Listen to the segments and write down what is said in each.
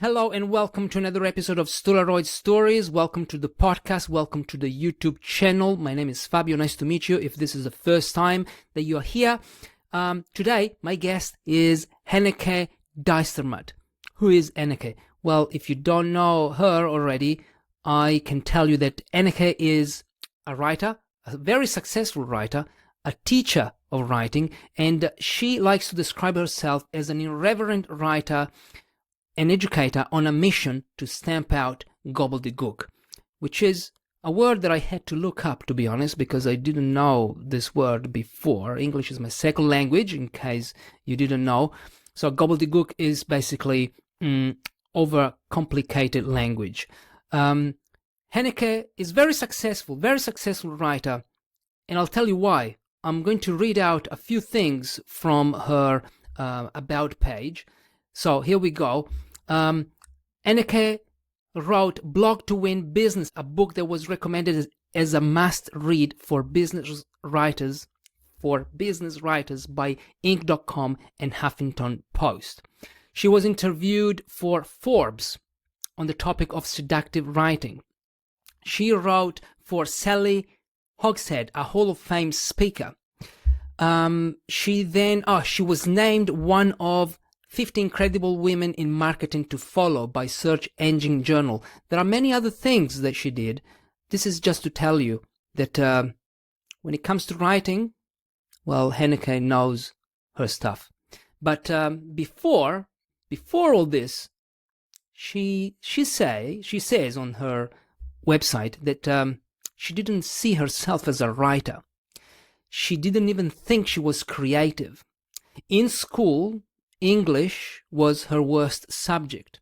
Hello and welcome to another episode of Stolaroid Stories. Welcome to the podcast. Welcome to the YouTube channel. My name is Fabio. Nice to meet you. If this is the first time that you are here, today my guest is Henneke Duistermaat. Who is Henneke? Well, if you don't know her already, I can tell you that Henneke is a writer, a very successful writer, a teacher of writing, and she likes to describe herself as an irreverent writer, an educator on a mission to stamp out gobbledygook, which is a word that I had to look up, to be honest, because I didn't know this word before. English is my second language, in case you didn't know. So gobbledygook is basically overcomplicated language. Henneke is very successful writer, and I'll tell you why. I'm going to read out a few things from her about page. So here we go. Henneke wrote Blog to Win Business, a book that was recommended as a must-read for business writers by Inc.com and HuffingtonPost. She was interviewed for Forbes on the topic of seductive writing. She wrote for Sally Hogshead, a Hall of Fame speaker. She was named one of 50 Incredible Women in Marketing to Follow by Search Engine Journal. There are many other things that she did. This is just to tell you that when it comes to writing, well, Henneke knows her stuff. But before all this, she says on her website that she didn't see herself as a writer. She didn't even think she was creative. In school, English was her worst subject,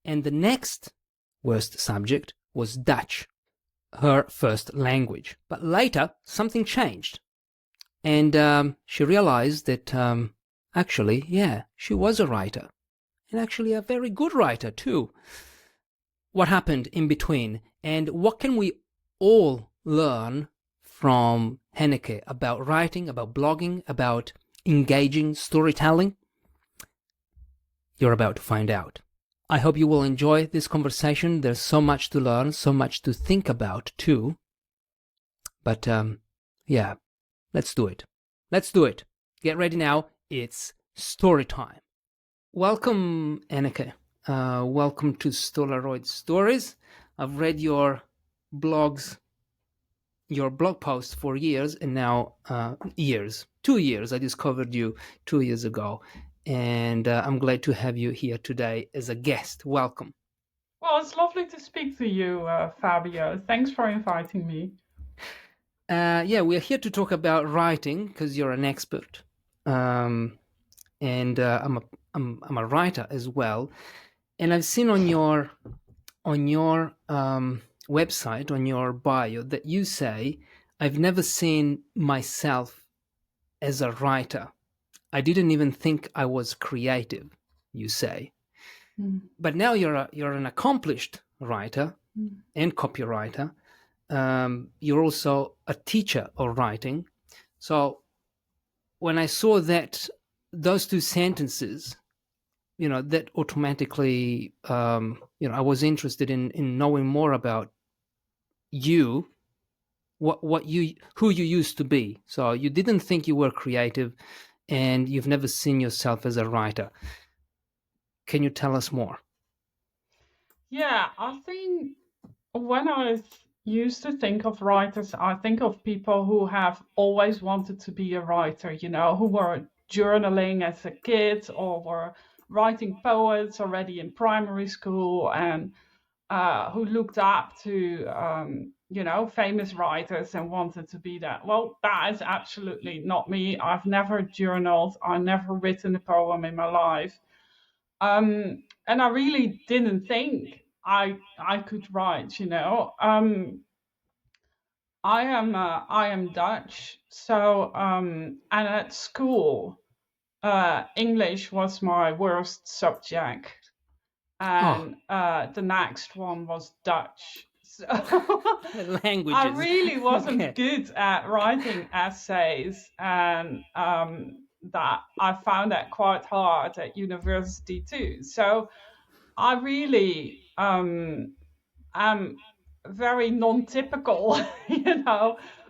and the next worst subject was Dutch, her first language. But later, something changed, and she realized that she was a writer, and actually a very good writer too. What happened in between, and what can we all learn from Henneke about writing, about blogging, about engaging storytelling? You're about to find out. I hope you will enjoy this conversation. There's so much to learn, so much to think about too. But let's do it. Get ready now. It's story time. Welcome, Henneke. Welcome to Stolaroid Stories. I've read your blog posts for years, and now 2 years. I discovered you 2 years ago. And I'm glad to have you here today as a guest. Welcome. Well, it's lovely to speak to you, Fabio. Thanks for inviting me. We're here to talk about writing because you're an expert, and I'm a writer as well. And I've seen on your website, on your bio, that you say, "I've never seen myself as a writer. I didn't even think I was creative," you say. But now you're an accomplished writer and copywriter. You're also a teacher of writing. So when I saw those two sentences, that automatically, I was interested in knowing more about you, who you used to be. So you didn't think you were creative, and you've never seen yourself as a writer. Can you tell us more? Yeah, I think when I used to think of writers, I think of people who have always wanted to be a writer, who were journaling as a kid or were writing poets already in primary school, and who looked up to, famous writers and wanted to be that. Well, that is absolutely not me. I've never journaled. I've never written a poem in my life. And I really didn't think I could write, I am Dutch. So, and at school, English was my worst subject. And the next one was Dutch. So Languages. I really wasn't good at writing essays, and that I found that quite hard at university too. So I really am very non-typical,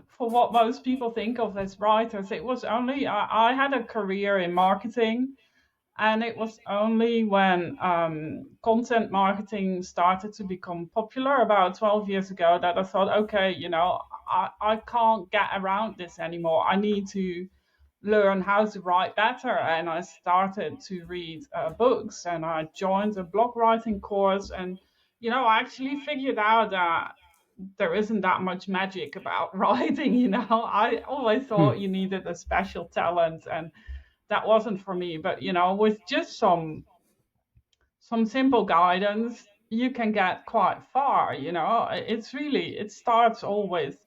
for what most people think of as writers. It was only I had a career in marketing, and it was only when content marketing started to become popular about 12 years ago that I thought, okay, I can't get around this anymore. I need to learn how to write better. And I started to read books, and I joined a blog writing course. And, I actually figured out that there isn't that much magic about writing. I always Hmm. thought you needed a special talent, and that wasn't for me. But, with just some simple guidance, you can get quite far. It starts all with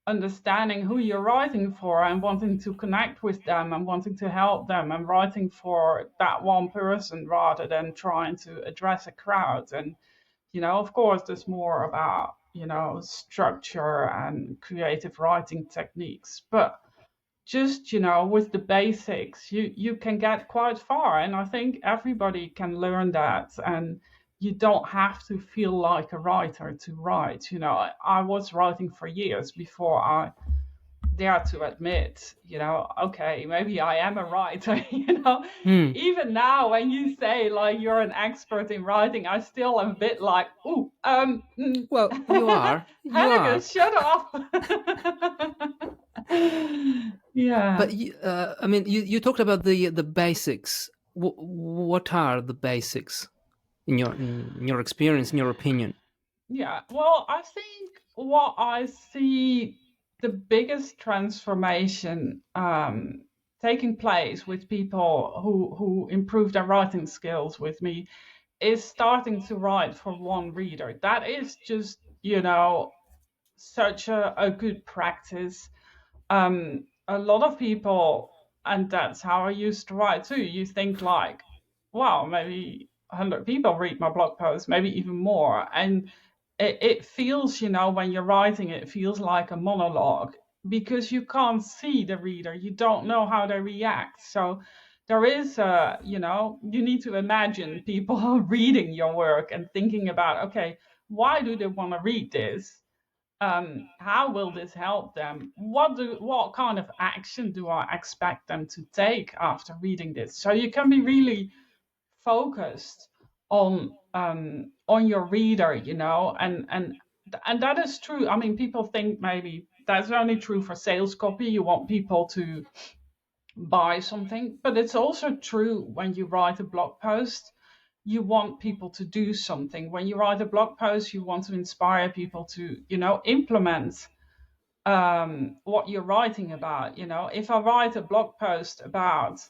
understanding who you're writing for and wanting to connect with them and wanting to help them and writing for that one person rather than trying to address a crowd. And, of course, there's more about, structure and creative writing techniques. But just, with the basics, you can get quite far. And I think everybody can learn that. And you don't have to feel like a writer to write. I was writing for years before I dare to admit, okay, maybe I am a writer. Hmm. Even now when you say like you're an expert in writing, I still am a bit like, ooh, Well, you are. You Henneke, are. shut up. Yeah. But I mean, you talked about the basics. What are the basics in your experience, in your opinion? Yeah, well, I think what I see the biggest transformation taking place with people who improve their writing skills with me is starting to write for one reader. That is just, such a good practice. A lot of people, and that's how I used to write too. You think like, wow, maybe 100 people read my blog post, maybe even more. And it feels, when you're writing, it feels like a monologue because you can't see the reader. You don't know how they react. So there is, you need to imagine people reading your work and thinking about, okay, why do they want to read this? How will this help them? What kind of action do I expect them to take after reading this? So you can be really focused on your reader, and that is true. I mean, people think maybe that's only true for sales copy. You want people to buy something, but it's also true when you write a blog post. You want people to do something. When you write a blog post, you want to inspire people to, implement what you're writing about. If I write a blog post about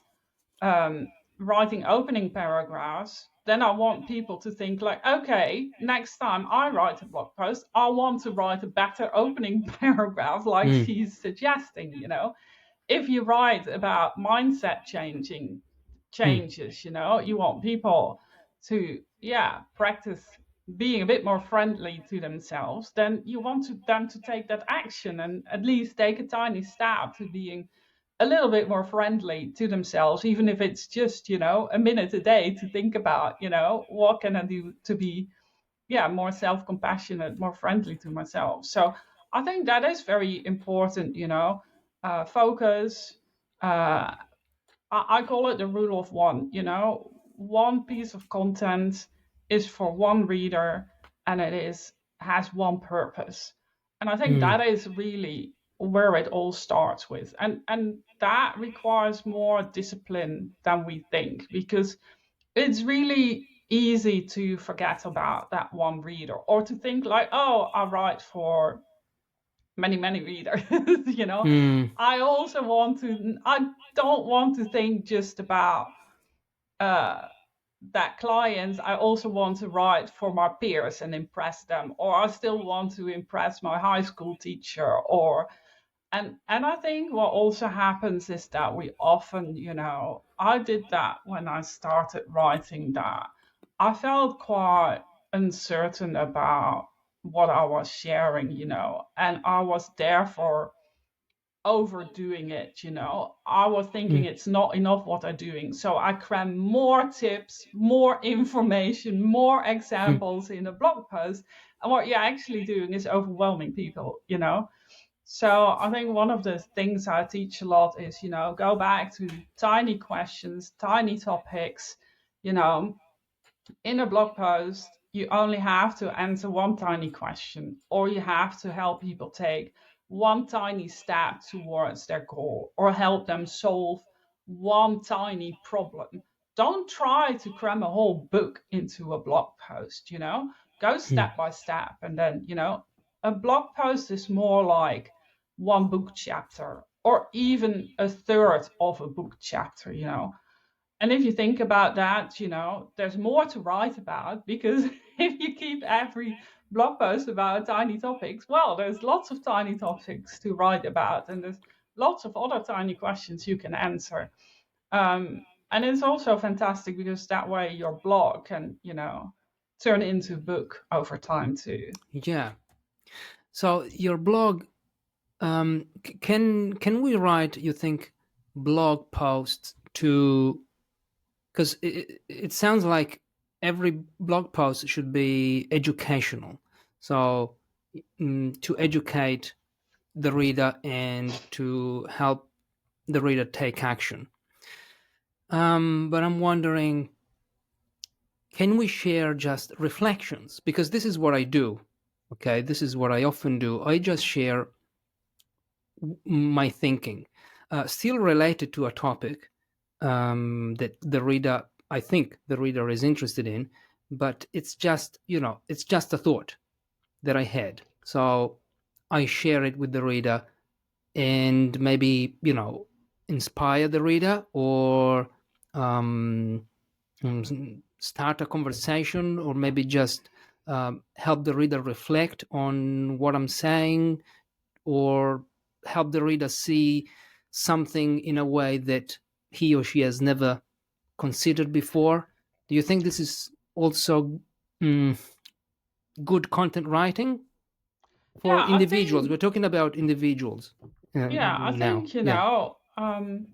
um, writing opening paragraphs, then I want people to think like, okay, next time I write a blog post, I want to write a better opening paragraph, like Hmm. she's suggesting. If you write about mindset Hmm. changes, you want people to, yeah, practice being a bit more friendly to themselves, then you want them to take that action and at least take a tiny step to being a little bit more friendly to themselves, even if it's just, a minute a day to think about, what can I do to be, yeah, more self-compassionate, more friendly to myself. So I think that is very important, focus. Uh, I call it the rule of one. One piece of content is for one reader, and it has one purpose. And I think Hmm. that is really where it all starts with. And that requires more discipline than we think, because it's really easy to forget about that one reader, or to think like, oh, I write for many, many readers. Hmm. I don't want to think just about uh, that clients. I also want to write for my peers and impress them, or I still want to impress my high school teacher, or and I think what also happens is that we often, I did that when I started writing, that I felt quite uncertain about what I was sharing, and I was therefore overdoing it, you know. I was thinking Mm. it's not enough what I'm doing. So I cram more tips, more information, more Mm. examples in a blog post. And what you're actually doing is overwhelming people, you know. So I think one of the things I teach a lot is, you know, go back to tiny questions, tiny topics, you know, in a blog post, you only have to answer one tiny question, or you have to help people take one tiny step towards their goal, or help them solve one tiny problem. Don't try to cram a whole book into a blog post, you know, go Mm. step by step. And then, you know, a blog post is more like one book chapter, or even a third of a book chapter, you know. And if you think about that, you know, there's more to write about, because if you keep every blog post about tiny topics, well, there's lots of tiny topics to write about, and there's lots of other tiny questions you can answer. And it's also fantastic because that way your blog can, you know, turn into a book over time too. Yeah. So your blog, can we write, you think, blog posts to, because it sounds like every blog post should be educational. So to educate the reader and to help the reader take action. But I'm wondering, can we share just reflections? Because this is what I do. Okay, this is what I often do. I just share my thinking, still related to a topic that the reader, I think the reader is interested in, but it's just, you know, it's just a thought that I had. So I share it with the reader and maybe, you know, inspire the reader, or um, start a conversation, or maybe just help the reader reflect on what I'm saying, or help the reader see something in a way that he or she has never considered before. Do you think this is also mm, good content writing for Yeah, I individuals? think, We're talking about individuals yeah, I now. think, you Yeah. know,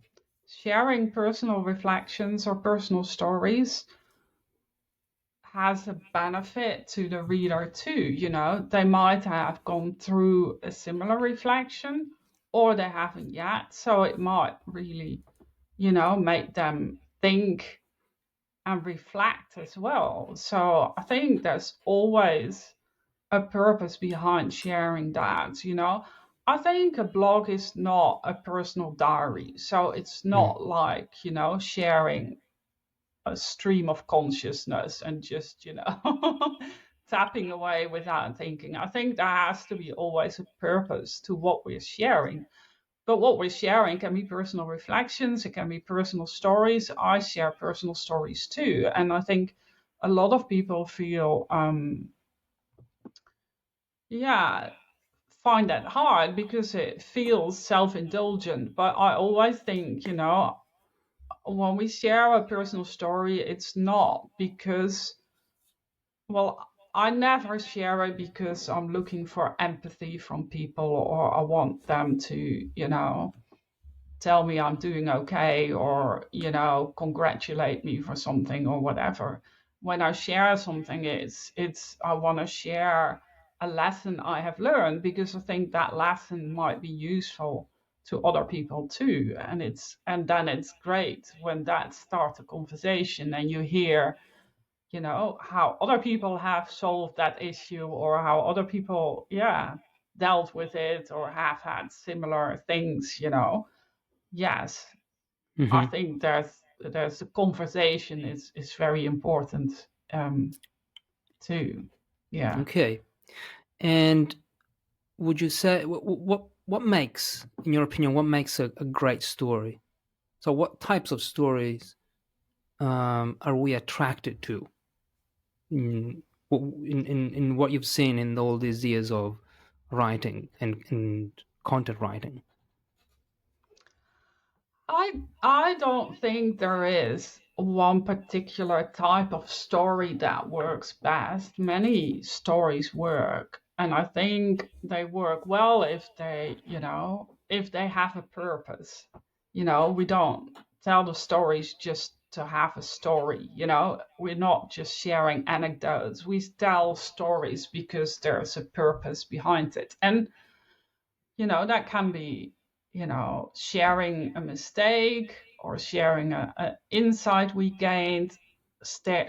sharing personal reflections or personal stories has a benefit to the reader too. You know, they might have gone through a similar reflection, or they haven't yet. So it might really, you know, make them think and reflect as well. So I think there's always a purpose behind sharing that, you know. I think a blog is not a personal diary. So it's Mm. not like, you know, sharing a stream of consciousness and just, you know, tapping away without thinking. I think there has to be always a purpose to what we're sharing. But what we're sharing can be personal reflections, it can be personal stories. I share personal stories too. And I think a lot of people feel, yeah, find that hard because it feels self indulgent. But I always think, you know, when we share a personal story, it's not because, well, I never share it because I'm looking for empathy from people, or I want them to, you know, tell me I'm doing okay, or, you know, congratulate me for something or whatever. When I share something, it's I want to share a lesson I have learned, because I think that lesson might be useful to other people too. And then it's great when that starts a conversation and you hear, you know, how other people have solved that issue, or how other people, yeah, dealt with it, or have had similar things, you know. Yes, I Hmm. think there's a conversation is very important, too. Yeah. Okay. And would you say, what makes, in your opinion, what makes a great story? So what types of stories are we attracted to in, in what you've seen in all these years of writing and content writing? I don't think there is one particular type of story that works best. Many stories work, and I think they work well if they, you know, if they have a purpose. We don't tell the stories just to have a story. We're not just sharing anecdotes. We tell stories because there's a purpose behind it. And that can be sharing a mistake, or sharing a insight we gained,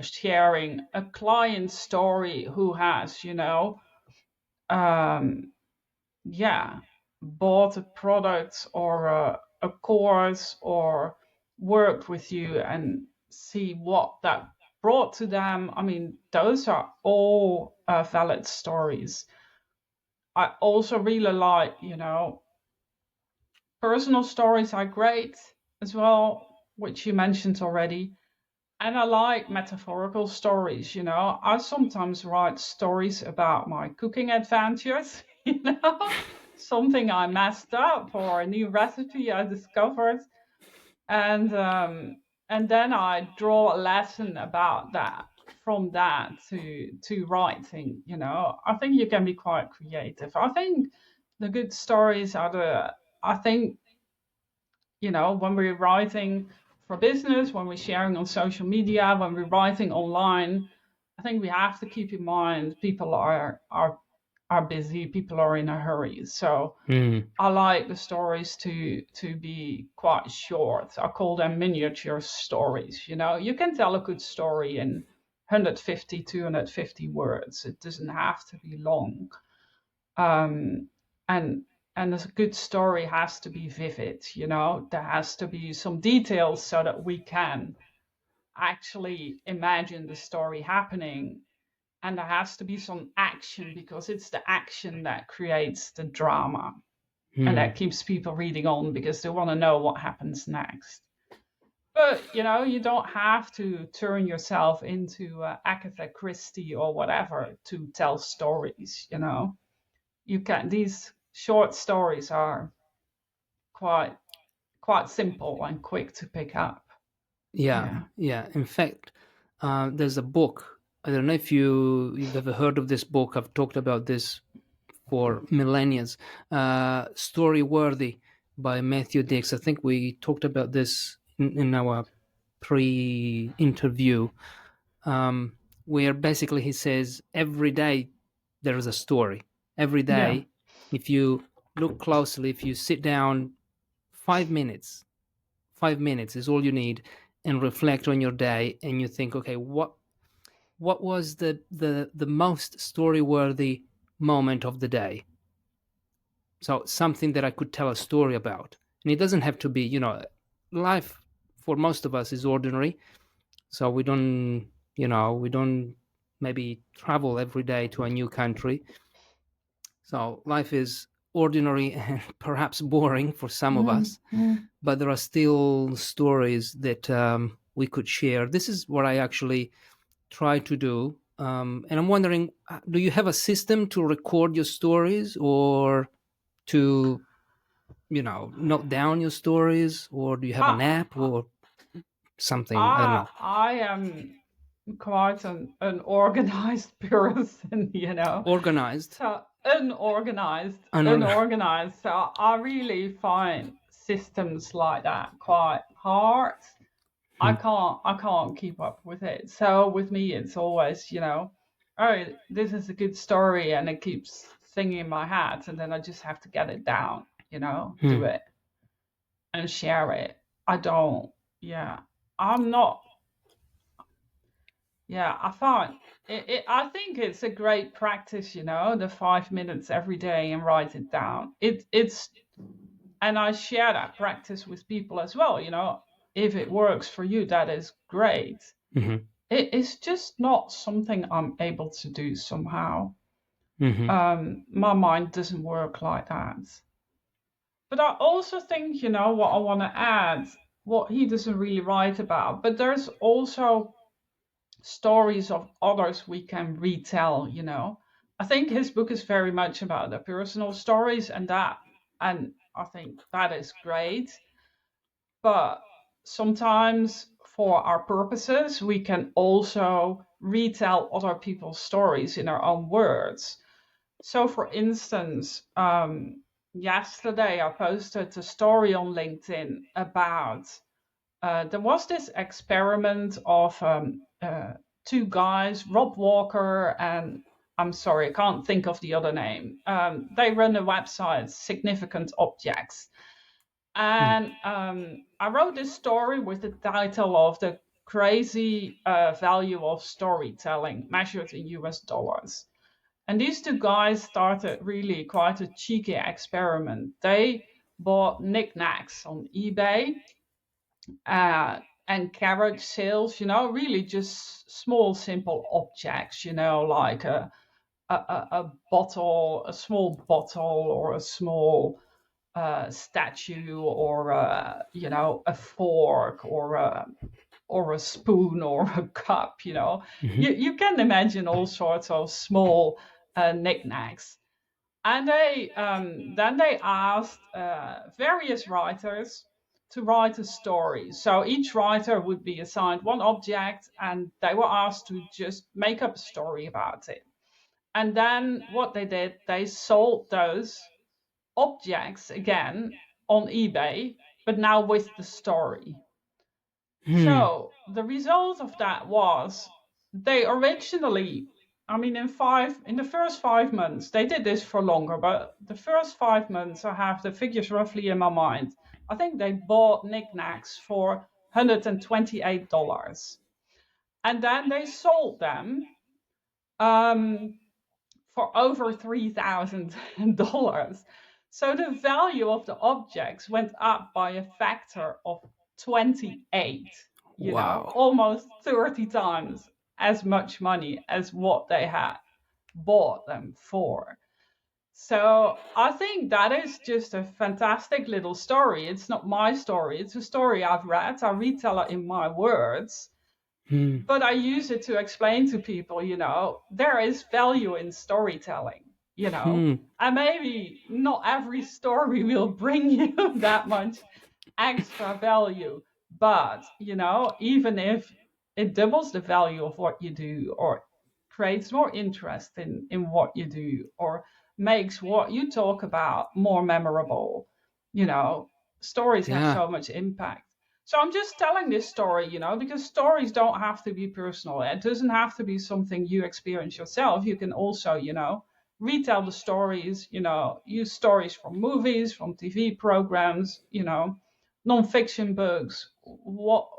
sharing a client story who has um yeah bought a product, or a course, or worked with you, and see what that brought to them. I mean, those are all valid stories. I also really like, personal stories are great as well, which you mentioned already. And I like metaphorical stories. I sometimes write stories about my cooking adventures, something I messed up, or a new recipe I discovered. And then I draw a lesson about that, from that to writing. I think you can be quite creative. I think the good stories are I think, when we're writing for business, when we're sharing on social media, when we're writing online, I think we have to keep in mind people are busy, people are in a hurry. So I like the stories to be quite short. I call them miniature stories. You can tell a good story in 150, 250 words. It doesn't have to be long. Um, and and a good story has to be vivid. There has to be some details so that we can actually imagine the story happening. And there has to be some action, because it's the action that creates the drama, and that keeps people reading on because they want to know what happens next. But you don't have to turn yourself into Agatha Christie or whatever to tell stories. You can These short stories are quite simple and quick to pick up. Yeah. In fact, there's a book. I don't know if you've ever heard of this book. I've talked about this for millennia. Story Worthy by Matthew Dix. I think we talked about this in our pre-interview, where basically he says every day there is a story. Every Yeah. day, if you look closely, if you sit down 5 minutes, 5 minutes is all you need, and reflect on your day, and you think, okay, what was the most story worthy moment of the day? So something that I could tell a story about. And it doesn't have to be, life for most of us is ordinary. So we don't maybe travel every day to a new country. So life is ordinary and perhaps boring for some of us, but there are still stories that we could share. This is what I actually try to do. And I'm wondering, do you have a system to record your stories, or to note down your stories, or do you have an I, app or something? I don't I, know. I am quite an organized person, Organized. So unorganized, Unorganized. unorganized. So I really find systems like that quite hard. I can't keep up with it. So with me, it's always, oh, this is a good story, and it keeps singing in my head, and then I just have to get it down, do it and share it. I don't, yeah, I'm not, yeah, I find I think it's a great practice, the 5 minutes every day and write it down. And I share that practice with people as well, if it works for you, that is great. Mm-hmm. It's just not something I'm able to do somehow. Mm-hmm. My mind doesn't work like that. But I also think, what I want to add, what he doesn't really write about, but there's also stories of others we can retell. I think his book is very much about the personal stories, and I think that is great. But sometimes for our purposes, we can also retell other people's stories in our own words. So for instance, yesterday I posted a story on LinkedIn about there was this experiment of two guys, Rob Walker and I'm sorry, I can't think of the other name. They run a website, Significant Objects. And I wrote this story with the title of The Crazy Value of Storytelling Measured in US Dollars. And these two guys started really quite a cheeky experiment. They bought knickknacks on eBay and carriage sales, really just small, simple objects, like a bottle, a small bottle, or a small statue, or a fork, or a spoon, or a cup. Mm-hmm. You can imagine all sorts of small knickknacks. And then they asked various writers to write a story. So each writer would be assigned one object, and they were asked to just make up a story about it. And then what they did, they sold those objects again on eBay, but now with the story. Hmm. So the result of that was they originally, I mean, in the first 5 months, they did this for longer, but the first 5 months, I have the figures roughly in my mind. I think they bought knickknacks for $128, and then they sold them um, for over $3,000. So the value of the objects went up by a factor of 28, Wow. almost 30 times as much money as what they had bought them for. So I think that is just a fantastic little story. It's not my story, it's a story I've read. I retell it in my words, Hmm. but I use it to explain to people, there is value in storytelling, Hmm. and maybe not every story will bring you that much extra value, but, even if it doubles the value of what you do, or creates more interest in what you do, or makes what you talk about more memorable, you know, stories have Yeah. so much impact. So I'm just telling this story, because stories don't have to be personal. It doesn't have to be something you experience yourself. You can also, retell the stories, use stories from movies, from TV programs, non-fiction books, what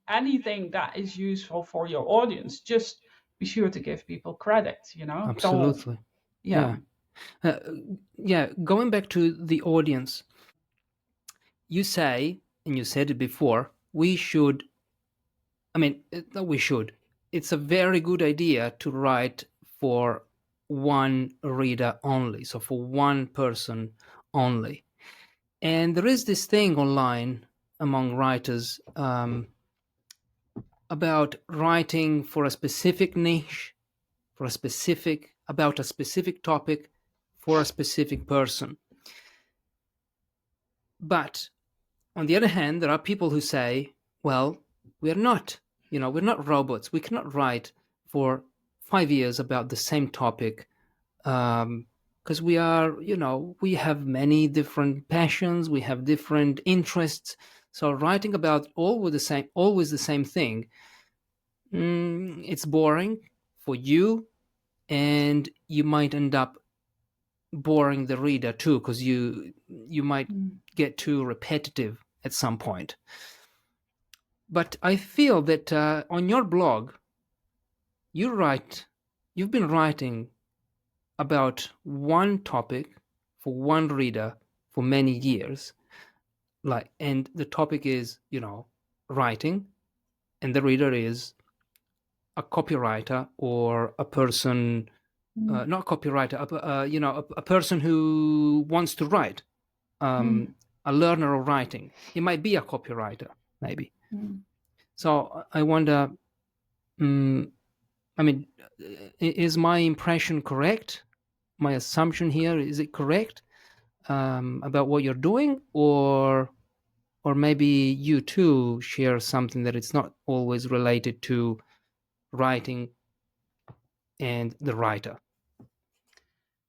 anything that is useful for your audience. Just be sure to give people credit, Don't, Absolutely. yeah. Yeah. Uh, yeah. Going back to the audience, you say, and you said it before, we should. I mean, we should. It's a very good idea to write for one reader only, so for one person only. And there is this thing online among writers about writing for a specific niche, for a specific about a specific topic, for a specific person. But on the other hand, there are people who say, well, we're not, we're not robots. We cannot write for 5 years about the same topic because we are, we have many different passions, we have different interests. So writing about always the same thing, it's boring for you, and you might end up boring the reader too, because you might Mm. get too repetitive at some point. But I feel that on your blog, you've been writing about one topic for one reader for many years, and the topic is, writing, and the reader is a copywriter or a person, Mm. not copywriter, a person who wants to write, Mm. a learner of writing. It might be a copywriter, maybe. Mm. So I wonder, um, I mean, is my impression correct? My assumption here, is it correct about what you're doing, or maybe you too share something that it's not always related to writing and the writer?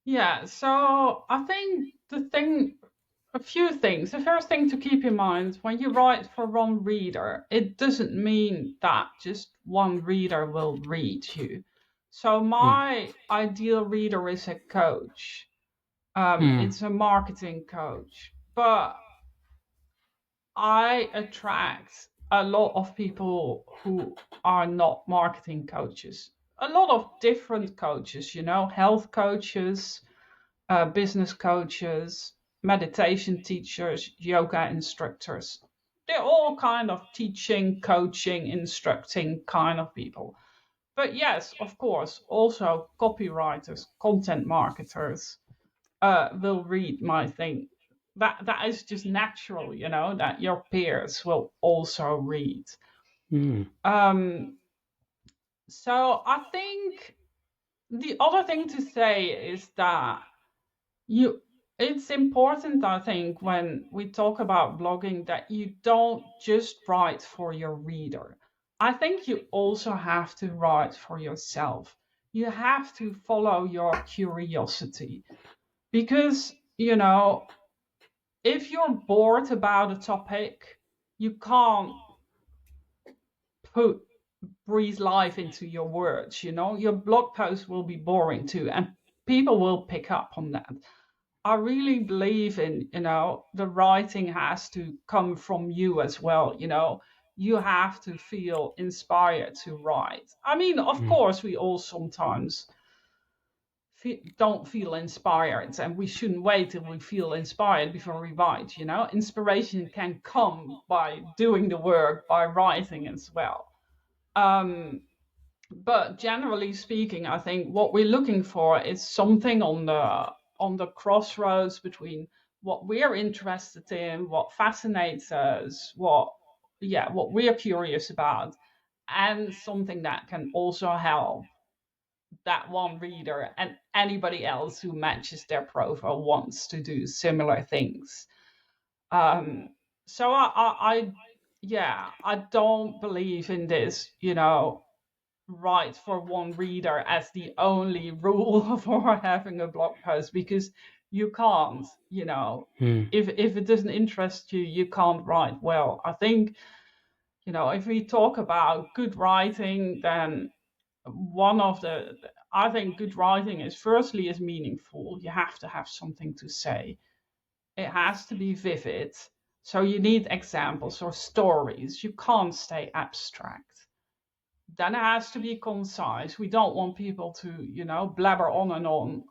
Yeah, so I think a few things. The first thing to keep in mind, when you write for one reader, it doesn't mean that just one reader will read you. So Mm. my ideal reader is a coach. Mm. It's a marketing coach, but I attract a lot of people who are not marketing coaches. A lot of different coaches, health coaches, business coaches, meditation teachers, yoga instructors. They're all kind of teaching, coaching, instructing kind of people. But yes, of course, also copywriters, content marketers will read my thing. That is just natural, that your peers will also read. Mm. Um, so I think the other thing to say is that you it's important, I think, when we talk about blogging, that you don't just write for your reader. I think you also have to write for yourself. You have to follow your curiosity because, if you're bored about a topic, you can't put breathe life into your words. Your blog post will be boring too, and people will pick up on that. I really believe in, the writing has to come from you as well. You have to feel inspired to write. I mean, of Mm. course, we all sometimes don't feel inspired, and we shouldn't wait till we feel inspired before we write. Inspiration can come by doing the work, by writing as well. Um, but generally speaking, I think what we're looking for is something on the crossroads between what we're interested in, what fascinates us, what we're curious about, and something that can also help that one reader and anybody else who matches their profile wants to do similar things. Um, so I don't believe in this, write for one reader as the only rule for having a blog post, because you can't, Mm. if it doesn't interest you, you can't write well. I think, if we talk about good writing, then one of the I think good writing is firstly is meaningful. You have to have something to say. It has to be vivid. So you need examples or stories. You can't stay abstract. Then it has to be concise. We don't want people to, blabber on and on.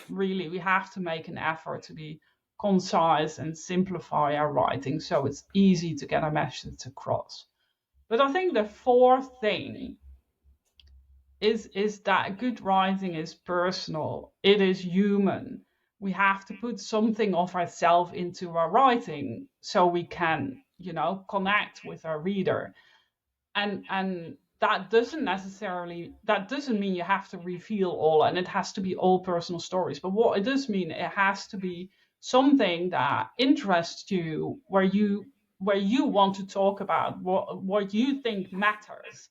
Really, we have to make an effort to be concise and simplify our writing so it's easy to get a message across. But I think the fourth thing is that good writing is personal. It is human. We have to put something of ourselves into our writing so we can, connect with our reader. And that doesn't mean you have to reveal all and it has to be all personal stories. But what it does mean, it has to be something that interests you, where you want to talk about what you think matters.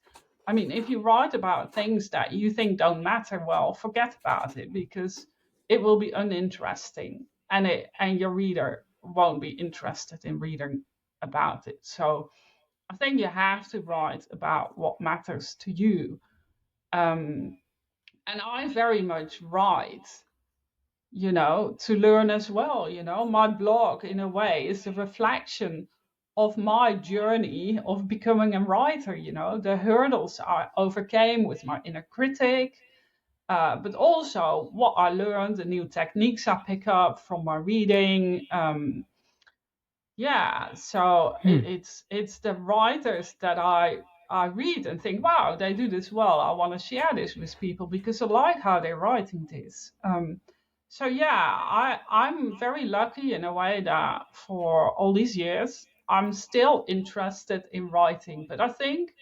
I mean, if you write about things that you think don't matter, well, forget about it, because it will be uninteresting, and your reader won't be interested in reading about it. So I think you have to write about what matters to you. Um, and I very much write, to learn as well. My blog, in a way, is a reflection of my journey of becoming a writer, the hurdles I overcame with my inner critic, but also what I learned, the new techniques I pick up from my reading. Yeah, so Mm. it's the writers that I read and think, wow, they do this well. I want to share this with people because I like how they're writing this. So yeah, I'm very lucky in a way that for all these years I'm still interested in writing. But I think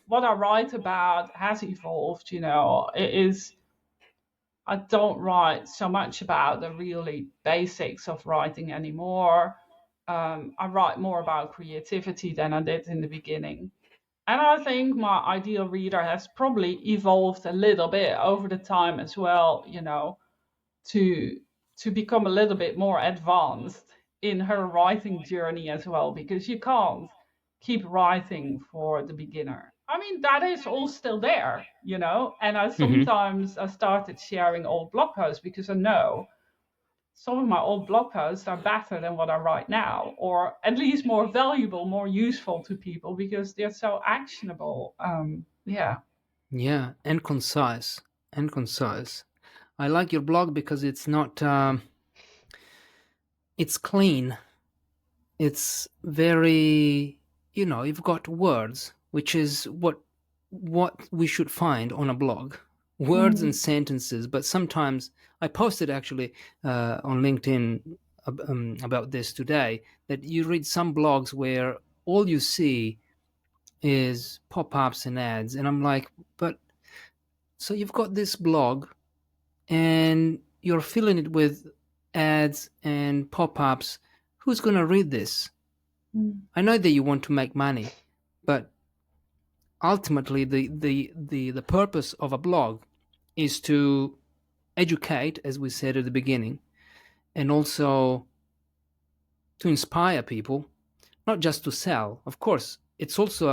what I write about has evolved. It is, I don't write so much about the really basics of writing anymore. I write more about creativity than I did in the beginning. And I think my ideal reader has probably evolved a little bit over the time as well, to to become a little bit more advanced in her writing journey as well, because you can't keep writing for the beginner. I mean, that is all still there, you know. And I started sharing old blog posts because I know some of my old blog posts are better than what I write now, or at least more valuable, more useful to people because they're so actionable. Yeah. Yeah, and concise. And concise. I like your blog because it's not. It's clean. It's very. You've got words, which is what we should find on a blog. Words and Mm, sentences, but sometimes I posted actually on LinkedIn about this today, that you read some blogs where all you see is pop-ups and ads, and I'm like, but so you've got this blog and you're filling it with ads and pop-ups. Who's going to read this? mm. I know that you want to make money, but ultimately the purpose of a blog is to educate, as we said at the beginning, and also to inspire people, not just to sell. Of course, it's also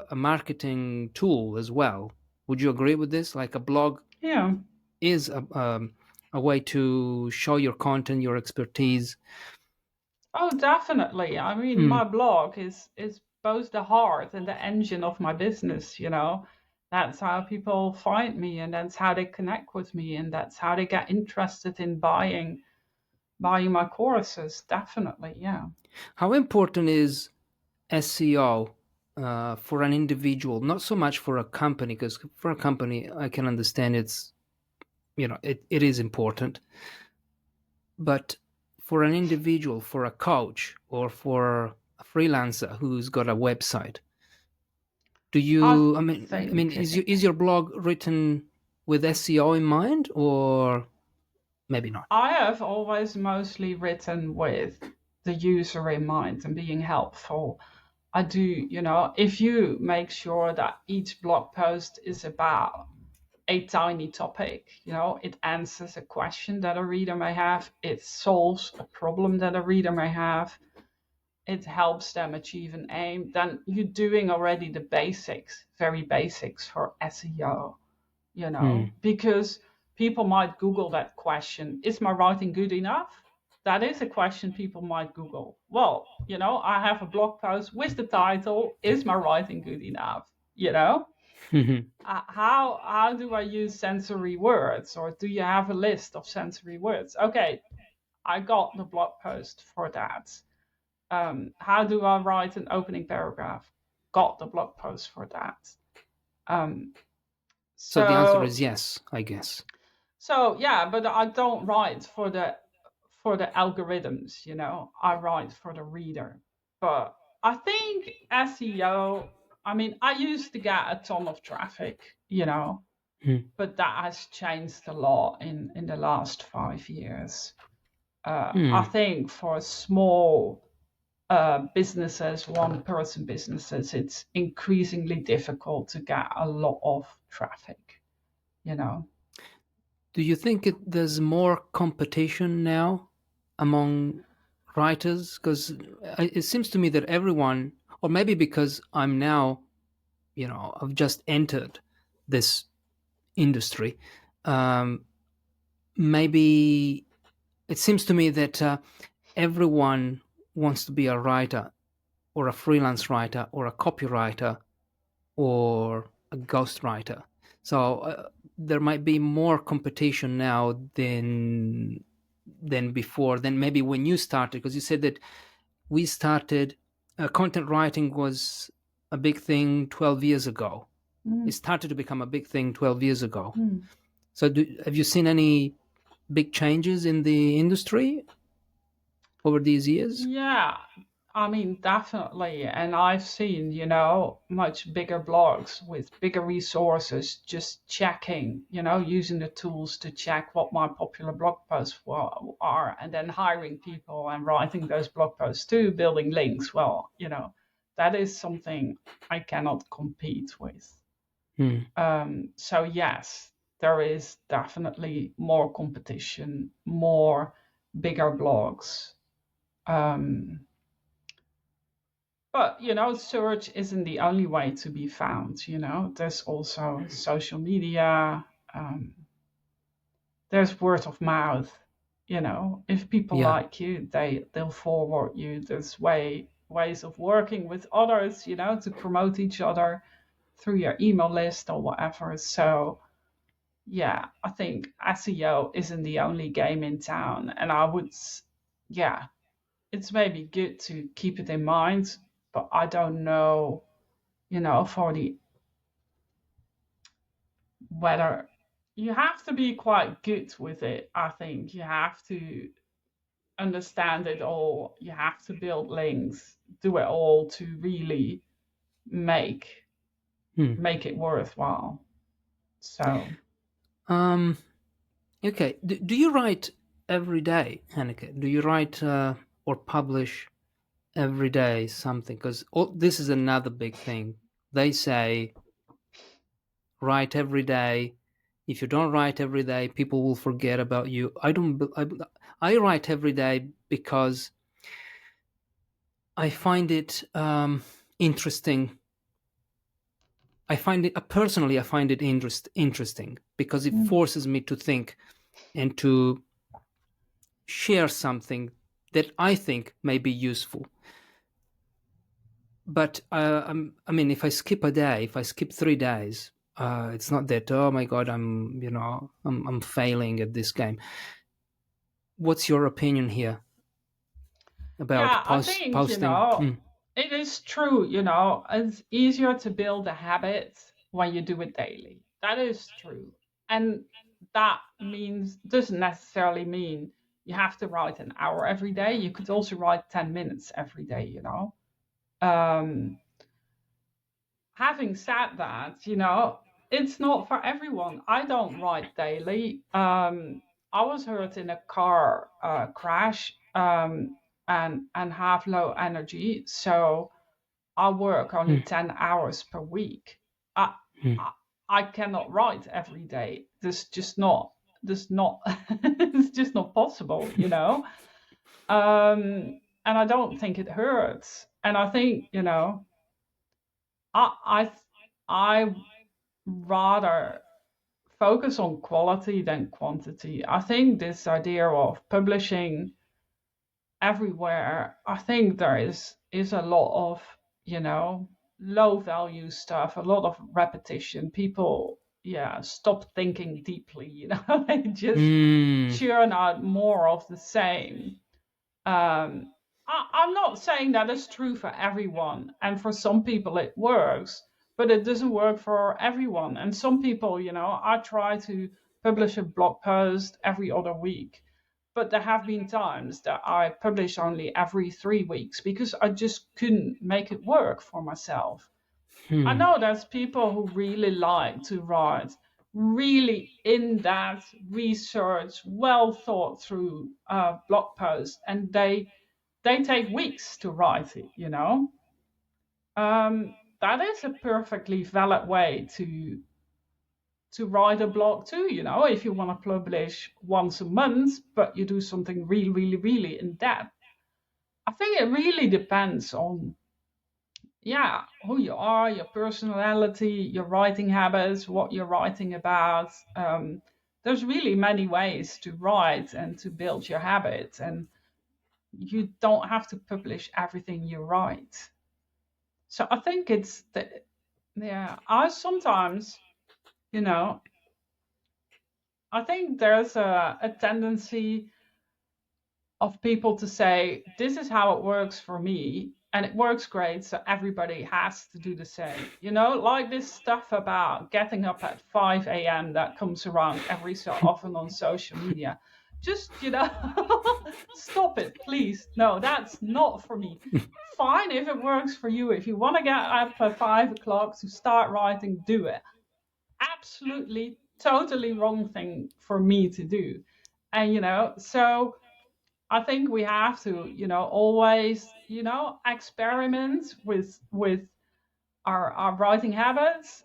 a marketing tool as well. Would you agree with this? Like, a blog Yeah. is a way to show your content, your expertise. Oh, definitely. I mean, Hmm. my blog is both the heart and the engine of my business, you know. That's how people find me, and that's how they connect with me, and that's how they get interested in buying my courses. Definitely, yeah. How important is SEO for an individual? Not so much for a company, because for a company, I can understand it is important. But for an individual, for a coach, or for a freelancer who's got a website, do I you? I mean, think is your blog written with SEO in mind, or maybe not? I have always mostly written with the user in mind and being helpful. I do, you know, if you make sure that each blog post is about a tiny topic, you know, it answers a question that a reader may have, it solves a problem that a reader may have, it helps them achieve an aim, then you're doing already the basics, very basics for SEO, you Hmm. know, because people might Google that question, is my writing good enough? That is a question people might Google. Well, you know, I have a blog post with the title, is my writing good enough? You know, how do I use sensory words, or do you have a list of sensory words? Okay, I got the blog post for that. How do I write an opening paragraph? Got the blog post for that. Um, So the answer so is yes, I guess. So yeah, but I don't write for the algorithms, you know. I write for the reader. But I think SEO, I mean, I used to get a ton of traffic, you know, Hmm. but that has changed a lot in the last 5 years. I Hmm. think for small businesses, one person businesses, it's increasingly difficult to get a lot of traffic, you know. Do you think there's more competition now among writers? Because it seems to me that everyone, or maybe because I'm now, I've just entered this industry, um, maybe it seems to me that everyone wants to be a writer, or a freelance writer, or a copywriter, or a ghostwriter. So there might be more competition now than before, than maybe when you started, because you said that we started content writing was a big thing 12 years ago. It Mm, started to become a big thing 12 years ago. mm. So have you seen any big changes in the industry over these years? Yeah, I mean, definitely. And I've seen, you know, much bigger blogs with bigger resources, just checking, you know, using the tools to check what my popular blog posts are, and then hiring people and writing those blog posts too, building links. Well, you know, that is something I cannot compete with. Hmm. So, yes. there is definitely more competition, more bigger blogs. Um, but search isn't the only way to be found. There's also social media. Um, there's word of mouth. If people Yeah. like you, they'll forward you. There's ways of working with others, to promote each other through your email list or whatever. So yeah, I think SEO isn't the only game in town, and yeah, it's maybe good to keep it in mind, but I don't know, for the whether you have to be quite good with it. I think you have to understand it all. You have to build links, do it all to really make Hmm. make it worthwhile. So Um. Okay. Do you write every day, Henneke? Do you write or publish every day something? Because this is another big thing. They say write every day. If you don't write every day, people will forget about you. I don't. I write every day because I find it interesting. I find it personally. I find it interesting because it mm, forces me to think and to share something that I think may be useful. But I mean, if I skip a day, if I skip 3 days, it's not that. Oh my God, I'm failing at this game. What's your opinion here about yeah, I think, posting? Mm, it is true, it's easier to build a habit when you do it daily. That is true. And that doesn't necessarily mean you have to write an hour every day. You could also write 10 minutes every day. Um, Having said that, it's not for everyone. I don't write daily. I was hurt in a car crash, and have low energy, so I work only mm, 10 hours per week. I, mm, I, I cannot write every day. This not it's just not possible. And I don't think it hurts. And I think, I I rather focus on quality than quantity. I think this idea of publishing everywhere, I think there is a lot of, low value stuff, a lot of repetition. People, yeah, stop thinking deeply. They just mm, churn out more of the same. I'm not saying that is true for everyone, and for some people it works, but it doesn't work for everyone. And some people, I try to publish a blog post every other week, but there have been times that I publish only every 3 weeks because I just couldn't make it work for myself. I mm, know there's people who really like to write really in-depth research, well thought through blog posts, and they take weeks to write it. That is a perfectly valid way to write a blog too. If you want to publish once a month, but you do something really, really, really in depth. I think it really depends on, yeah, who you are, your personality, your writing habits, what you're writing about. There's really many ways to write and to build your habit, and you don't have to publish everything you write. So I think yeah, I sometimes, you know, I think there's a tendency of people to say, this is how it works for me, and it works great, so everybody has to do the same. Like this stuff about getting up at 5 a.m. that comes around every so often on social media. Just, stop it, please. No, that's not for me. Fine if it works for you. If you want to get up at 5 o'clock to start writing, do it. Absolutely, totally wrong thing for me to do. And, so I think we have to, always, experiment with our writing habits,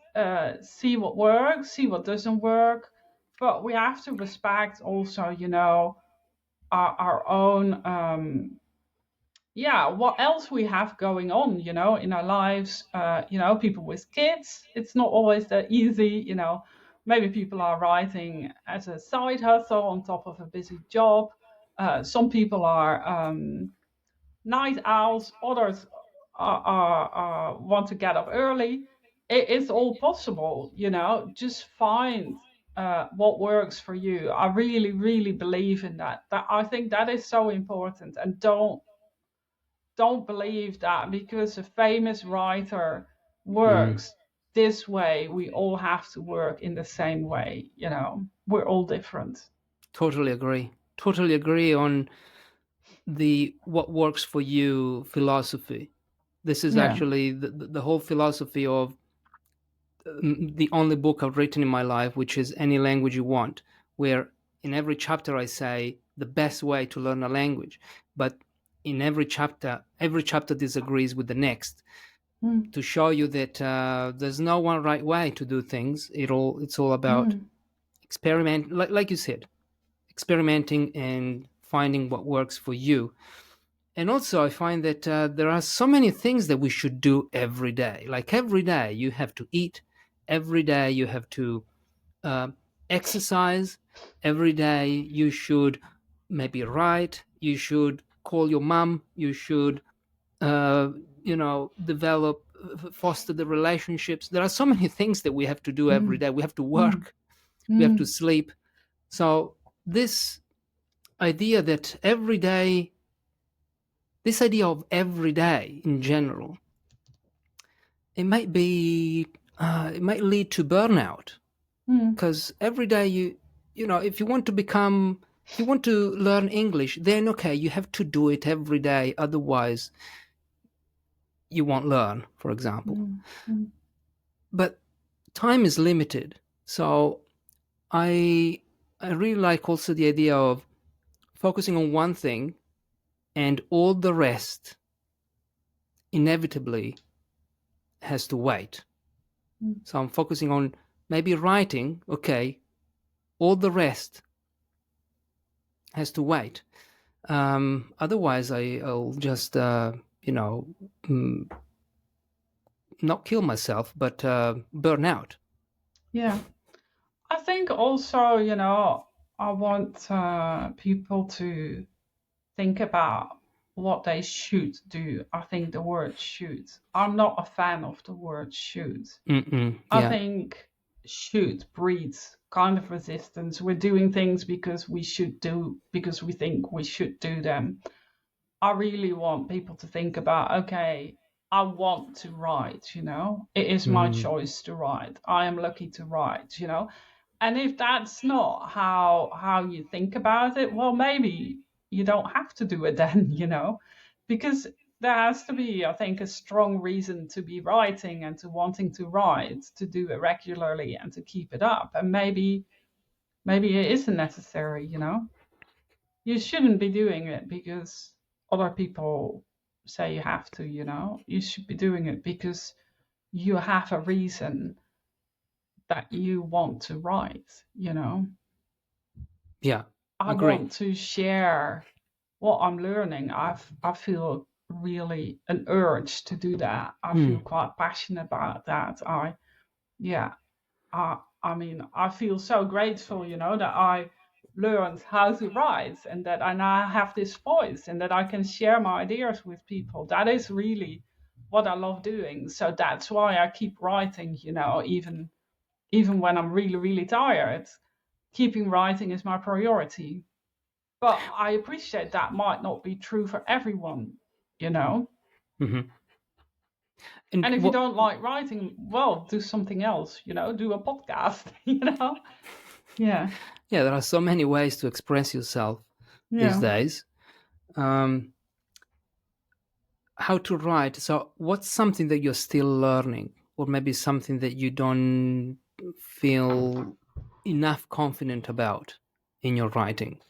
see what works, see what doesn't work. but we have to respect also, our own, yeah, what else we have going on, in our lives. People with kids, it's not always that easy. Maybe people are writing as a side hustle on top of a busy job. Some people are night owls, others want to get up early. It's all possible, just find what works for you. I really, really believe in that. I think that is so important. And don't believe that because a famous writer Mm. works this way, we all have to work in the same way. We're all different. Totally agree. Totally agree on the what works for you philosophy. This is Yeah. actually the whole philosophy of the only book I've written in my life, which is Any Language You Want, where in every chapter I say the best way to learn a language, but in every chapter disagrees with the next Mm, to show you that there's no one right way to do things. It's all about mm, experiment, like you said, experimenting and finding what works for you. And also, I find that there are so many things that we should do every day. Like every day, you have to eat. Every day, you have to uh, exercise. Every day, you should maybe write. You should call your mom. You should, uh, develop, foster the relationships. There are so many things that we have to do every mm, day. We have to mm, work. We have to mm, sleep. So this idea that every day this idea of every day in general, it might lead to burnout mm, because every day if you want to if you want to learn English, then okay, you have to do it every day, otherwise you won't learn, for example. mm, mm, But time is limited, so i I really like also the idea of focusing on one thing, and all the rest inevitably has to wait. mm. So I'm focusing on maybe writing. Okay, all the rest has to wait. Otherwise, I'll just mm, not kill myself, but burn out. Yeah. I think also, I want people to think about what they should do. I think the word should. I'm not a fan of the word should. Mm-mm, I yeah. think should breeds kind of resistance. We're doing things because we think we should do them. I really want people to think about, okay, I want to write, it is my Mm, choice to write. I am lucky to write. And if that's not how you think about it, well, maybe you don't have to do it then, because there has to be, I think, a strong reason to be writing and to wanting to write, to do it regularly and to keep it up. And maybe it isn't necessary. You shouldn't be doing it because other people say you have to. You should be doing it because you have a reason that you want to write. yeah, I agree. want to share what I'm learning. I feel really an urge to do that. I feel Mm, quite passionate about that. Yeah, I mean, I feel so grateful, that I learned how to write and that I now have this voice and that I can share my ideas with people. That is really what I love doing. So that's why I keep writing, even when I'm really, really tired. Keeping writing is my priority. But I appreciate that might not be true for everyone, you know. hmm And And if you what? don't like writing, well, do something else, do a podcast, you know. Yeah. Yeah, there are so many ways to express yourself these Yeah. days. Um, how to write. So, what's something that you're still learning, or maybe something that you don't feel enough confident about in your writing?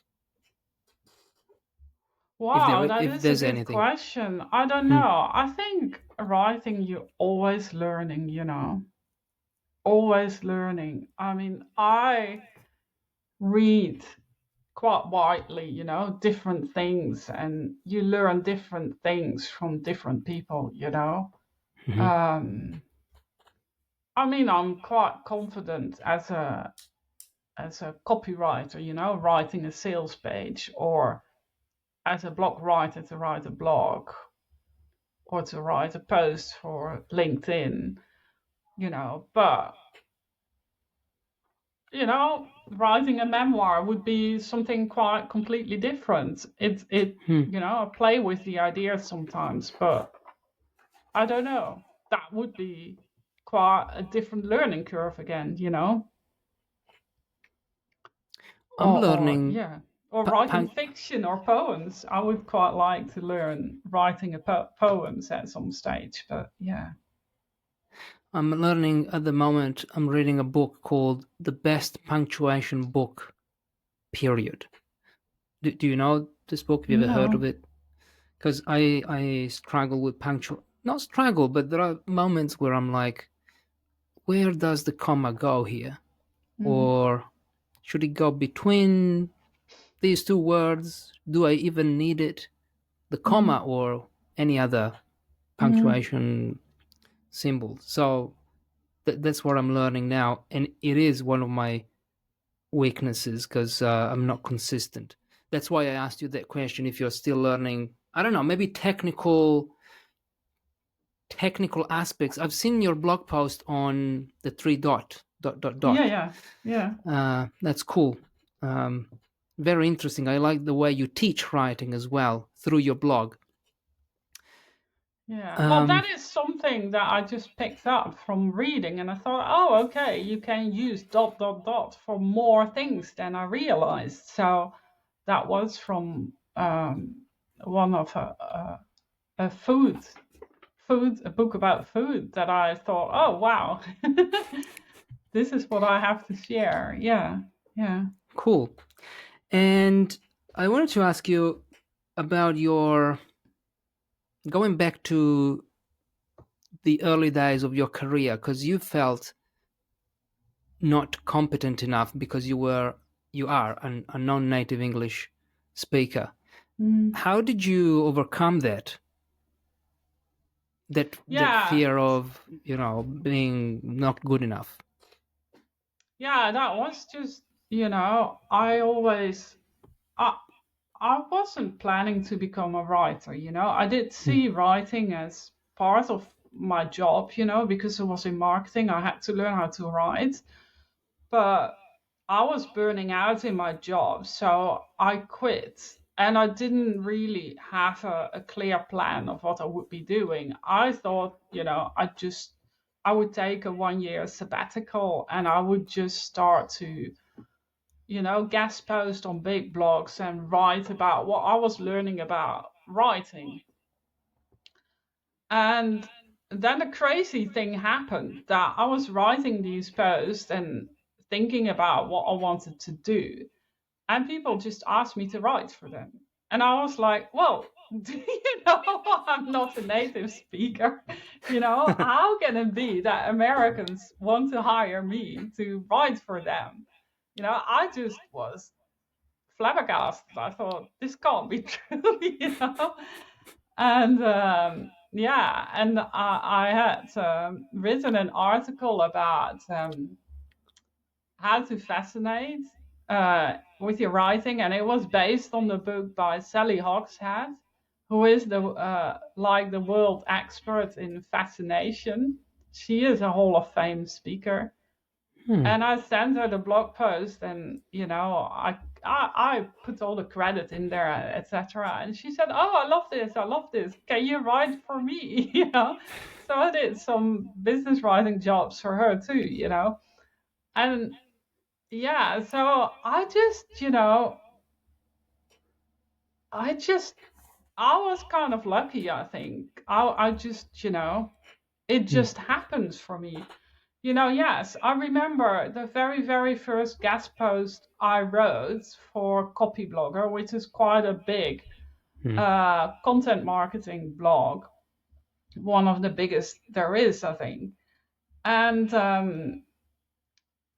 Wow, that If is a there's good anything. question. I don't Mm, know. I think writing, you're always learning, always learning. I mean, I read quite widely, different things, and you learn different things from different people, Hmm. Um, I mean, I'm quite confident as a copywriter, writing a sales page, or as a blog writer to write a blog, or to write a post for LinkedIn, but writing a memoir would be something quite completely different. Hmm. I play with the ideas sometimes, but I don't know. That would be quite a different learning curve again, I'm or learning yeah, or pa- writing pan- fiction or poems. I would quite like to learn writing poems at some stage, but yeah. I'm learning at the moment. I'm reading a book called "The Best Punctuation Book." Period. Do you know this book? Have you ever heard of No. it? Because I struggle with punctual. Not struggle, but there are moments where I'm like, where does the comma go here? Mm, Or should it go between these two words? Do I even need it? The comma mm, or any other mm. punctuation symbol. So that's what I'm learning now, and it is one of my weaknesses because I'm not consistent. That's why I asked you that question. If you're still learning, I don't know, maybe technical aspects. I've seen your blog post on the three Yeah, dot. yeah, yeah. That's cool. Um, Very interesting. I like the way you teach writing as well through your blog. Yeah, well, that Um, is something that I just picked up from reading, and I thought, oh, okay, you can use dot dot dot for more things than I realized. So that was from one of a a book about food that I thought, oh wow, this is what I have to share. Yeah, yeah. cool. And I wanted to ask you about your going back to the early days of your career because you felt not competent enough because you are a non-native English speaker. Mm. How did you overcome that Yeah, fear of being not good enough? yeah, that was just, I always I I wasn't planning to become a writer, I did Hmm. see writing as part of my job, because it was in marketing. I had to learn how to write, but I was burning out in my job, so I quit. And I didn't really have a clear plan of what I would be doing. I thought, I would take a 1 year sabbatical, and I would just start to guest post on big blogs and write about what I was learning about writing. And then a crazy thing happened that I was writing these posts and thinking about what I wanted to do. And people just asked me to write for them. And I was like, well, do you know I'm not a native speaker? How can it be that Americans want to hire me to write for them? I just was flabbergasted. I thought this can't be true, And yeah, and I had written an article about how to fascinate with your writing, and it was based on the book by Sally Hogshead, who is the world expert in fascination. She is a Hall of Fame speaker, Hmm. and I sent her the blog post, and I put all the credit in there, etc. And she said, "Oh, I love this! I love this! Can you write for me?" So I did some business writing jobs for her too, and yeah. So I just I was kind of lucky. I think I just it Hmm. just happens for me. Yes, I remember the very, very first guest post I wrote for Copyblogger, which is quite a big Hmm. content marketing blog, one of the biggest there is, I think. And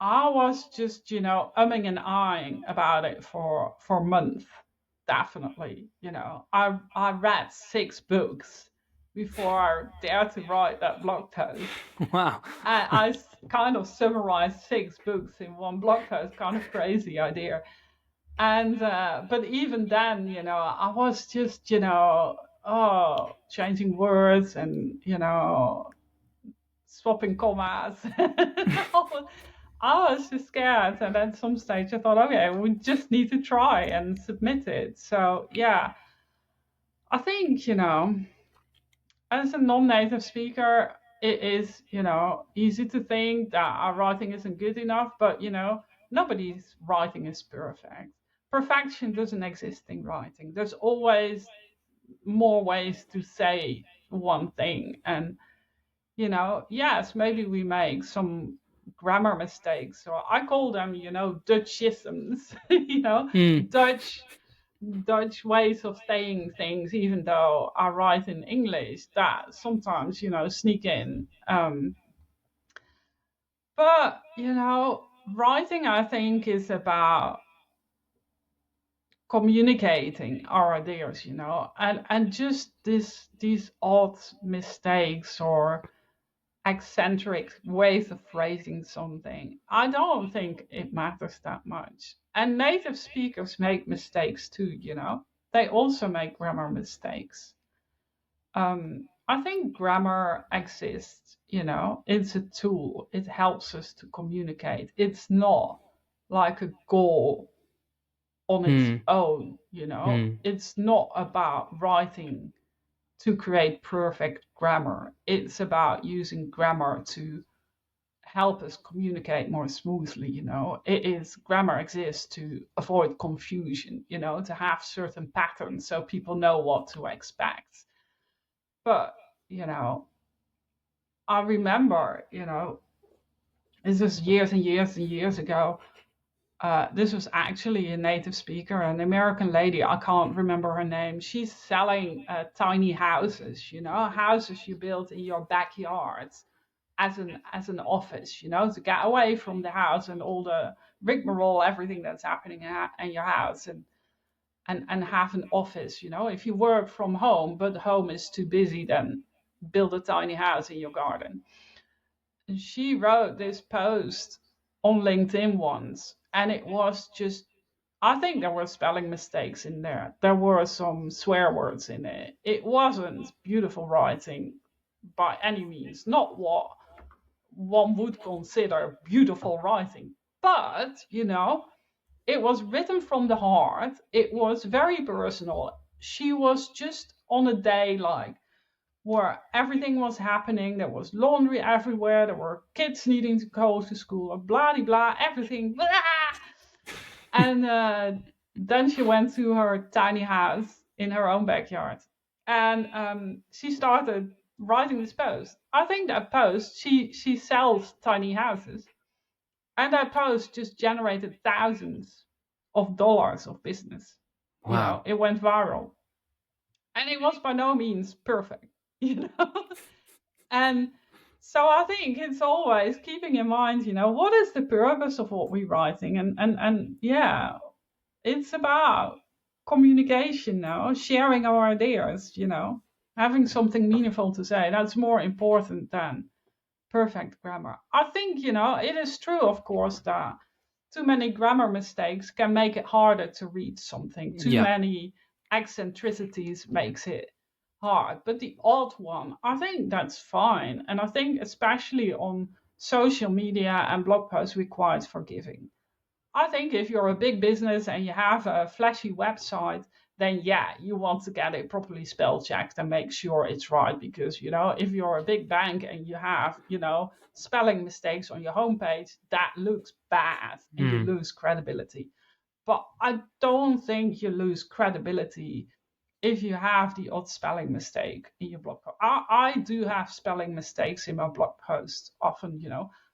I was just, umming and ahhing about it for months. Definitely, I read 6 books before I dared to write that blog post. Wow. And kind of summarized 6 books in one blog post. Kind of crazy idea. And but even then, I was just, changing words and swapping commas. I was just scared, and at some stage I thought, okay, we just need to try and submit it. So yeah, I think as a non-native speaker, it is easy to think that our writing isn't good enough, but nobody's writing is perfect. Perfection doesn't exist in writing. There's always more ways to say one thing, and yes, maybe we make some grammar mistakes. So I call them, Dutchisms, Mm, Dutch Dutch ways of saying things, even though I write in English, that sometimes, sneak in. But, writing, I think, is about communicating our ideas, and just these odd mistakes or eccentric ways of phrasing something. I don't think it matters that much. And native speakers make mistakes too, They also make grammar mistakes. I think grammar exists, it's a tool. It helps us to communicate. It's not like a goal on its mm, own, mm, It's not about writing to create perfect grammar. It's about using grammar to help us communicate more smoothly. Grammar exists to avoid confusion, to have certain patterns so people know what to expect. But, you know, I remember, this was years and years and years ago. This was actually a native speaker, an American lady. I can't remember her name. She's selling tiny houses, houses you build in your backyard as an office, to get away from the house and all the rigmarole, everything that's happening in your house, and have an office. If you work from home, but home is too busy, then build a tiny house in your garden. And she wrote this post on LinkedIn once, and it was just, I think there were spelling mistakes in there. There were some swear words in it. It wasn't beautiful writing by any means, not what one would consider beautiful writing. But, it was written from the heart. It was very personal. She was just on a day like where everything was happening. There was laundry everywhere. There were kids needing to go to school, blah, blah, blah, everything. Blah. And then she went to her tiny house in her own backyard. And she started writing this post. I think that post, she sells tiny houses. And that post just generated thousands of dollars of business. wow. It went viral. And it was by no means perfect, And so I think it's always keeping in mind, what is the purpose of what we're writing? And yeah, it's about communication now, sharing our ideas, having something meaningful to say. That's more important than perfect grammar. I think, it is true, of course, that too many grammar mistakes can make it harder to read something. Too Yeah. many eccentricities makes it hard. But the odd one, I think that's fine. And I think especially on social media and blog posts, we're quite forgiving. I think if you're a big business and you have a flashy website, then yeah, you want to get it properly spell checked and make sure it's right. Because, if you're a big bank and you have, spelling mistakes on your homepage, that looks bad and you Mm, lose credibility. But I don't think you lose credibility if you have the odd spelling mistake in your blog post. I do have spelling mistakes in my blog posts often,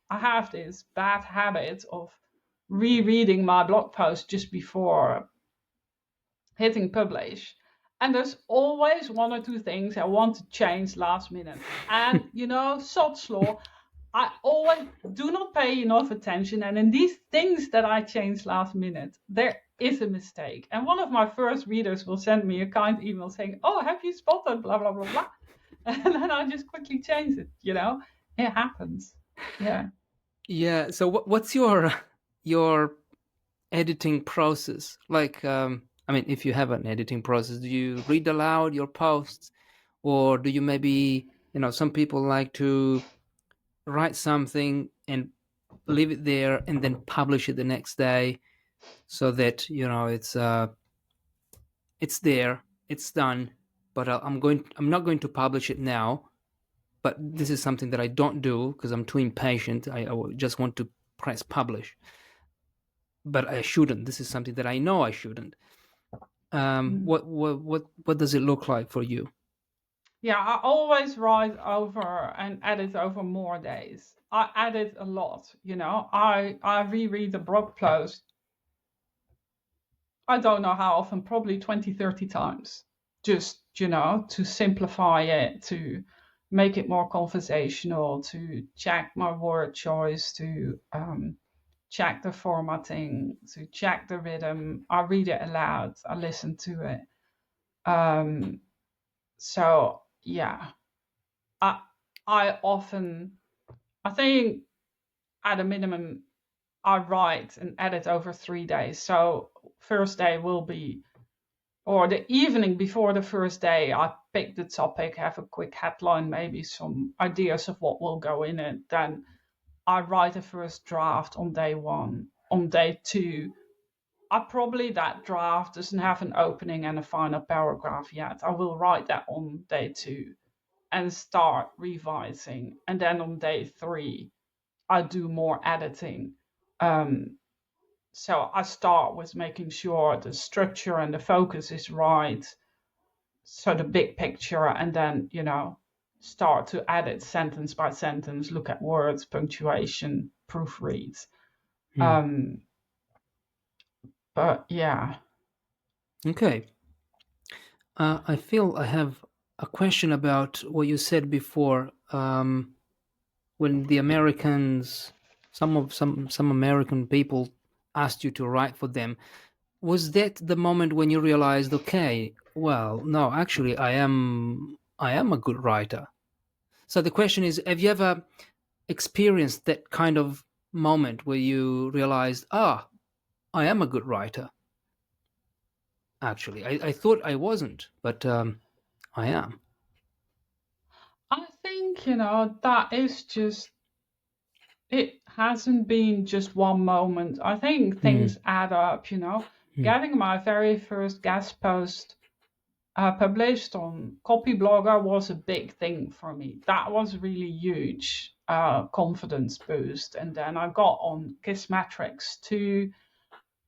I have this bad habit of rereading my blog post just before hitting publish. And there's always one or two things I want to change last minute. And, sod's law, I always do not pay enough attention. And in these things that I change last minute, there is a mistake. And one of my first readers will send me a kind email saying, "Oh, have you spotted blah, blah, blah, blah." And then I just quickly change it, It happens. Yeah. Yeah. So what's your editing process? Like, I mean, if you have an editing process, do you read aloud your posts, or do you maybe, some people like to write something and leave it there and then publish it the next day, so that it's there, it's done, but I'm not going to publish it now. But this is something that I don't do because I'm too impatient. I just want to press publish, but I shouldn't. This is something that I know I shouldn't. Mm. What does it look like for you? Yeah, I always write over and edit over more days. I edit a lot, I reread the blog post. I don't know how often, probably 20, 30 times. Just, to simplify it, to make it more conversational, to check my word choice, to check the formatting, to check the rhythm. I read it aloud, I listen to it. So yeah, I I think at a minimum I write and edit over 3 days. So first day will be, or the evening before the first day, I pick the topic, have a quick headline, maybe some ideas of what will go in it. Then I write a first draft on day one. On day two, that draft doesn't have an opening and a final paragraph yet. I will write that on day two and start revising. And then on day three, I do more editing. Um, so I start with making sure the structure and the focus is right. So the big picture, and then, start to edit sentence by sentence, look at words, punctuation, proofread. Hmm. Um, but yeah. Okay. I feel I have a question about what you said before. When the Americans, some American people asked you to write for them, was that the moment when you realized, okay, well, no, actually, I am a good writer? So the question is, have you ever experienced that kind of moment where you realized, I am a good writer? Actually, I thought I wasn't, but I am. I think, that is just, it hasn't been just one moment. I think Hmm. things add up. Hmm. Getting my very first guest post published on Copyblogger was a big thing for me. That was really huge confidence boost. And then I got on Kissmetrics too,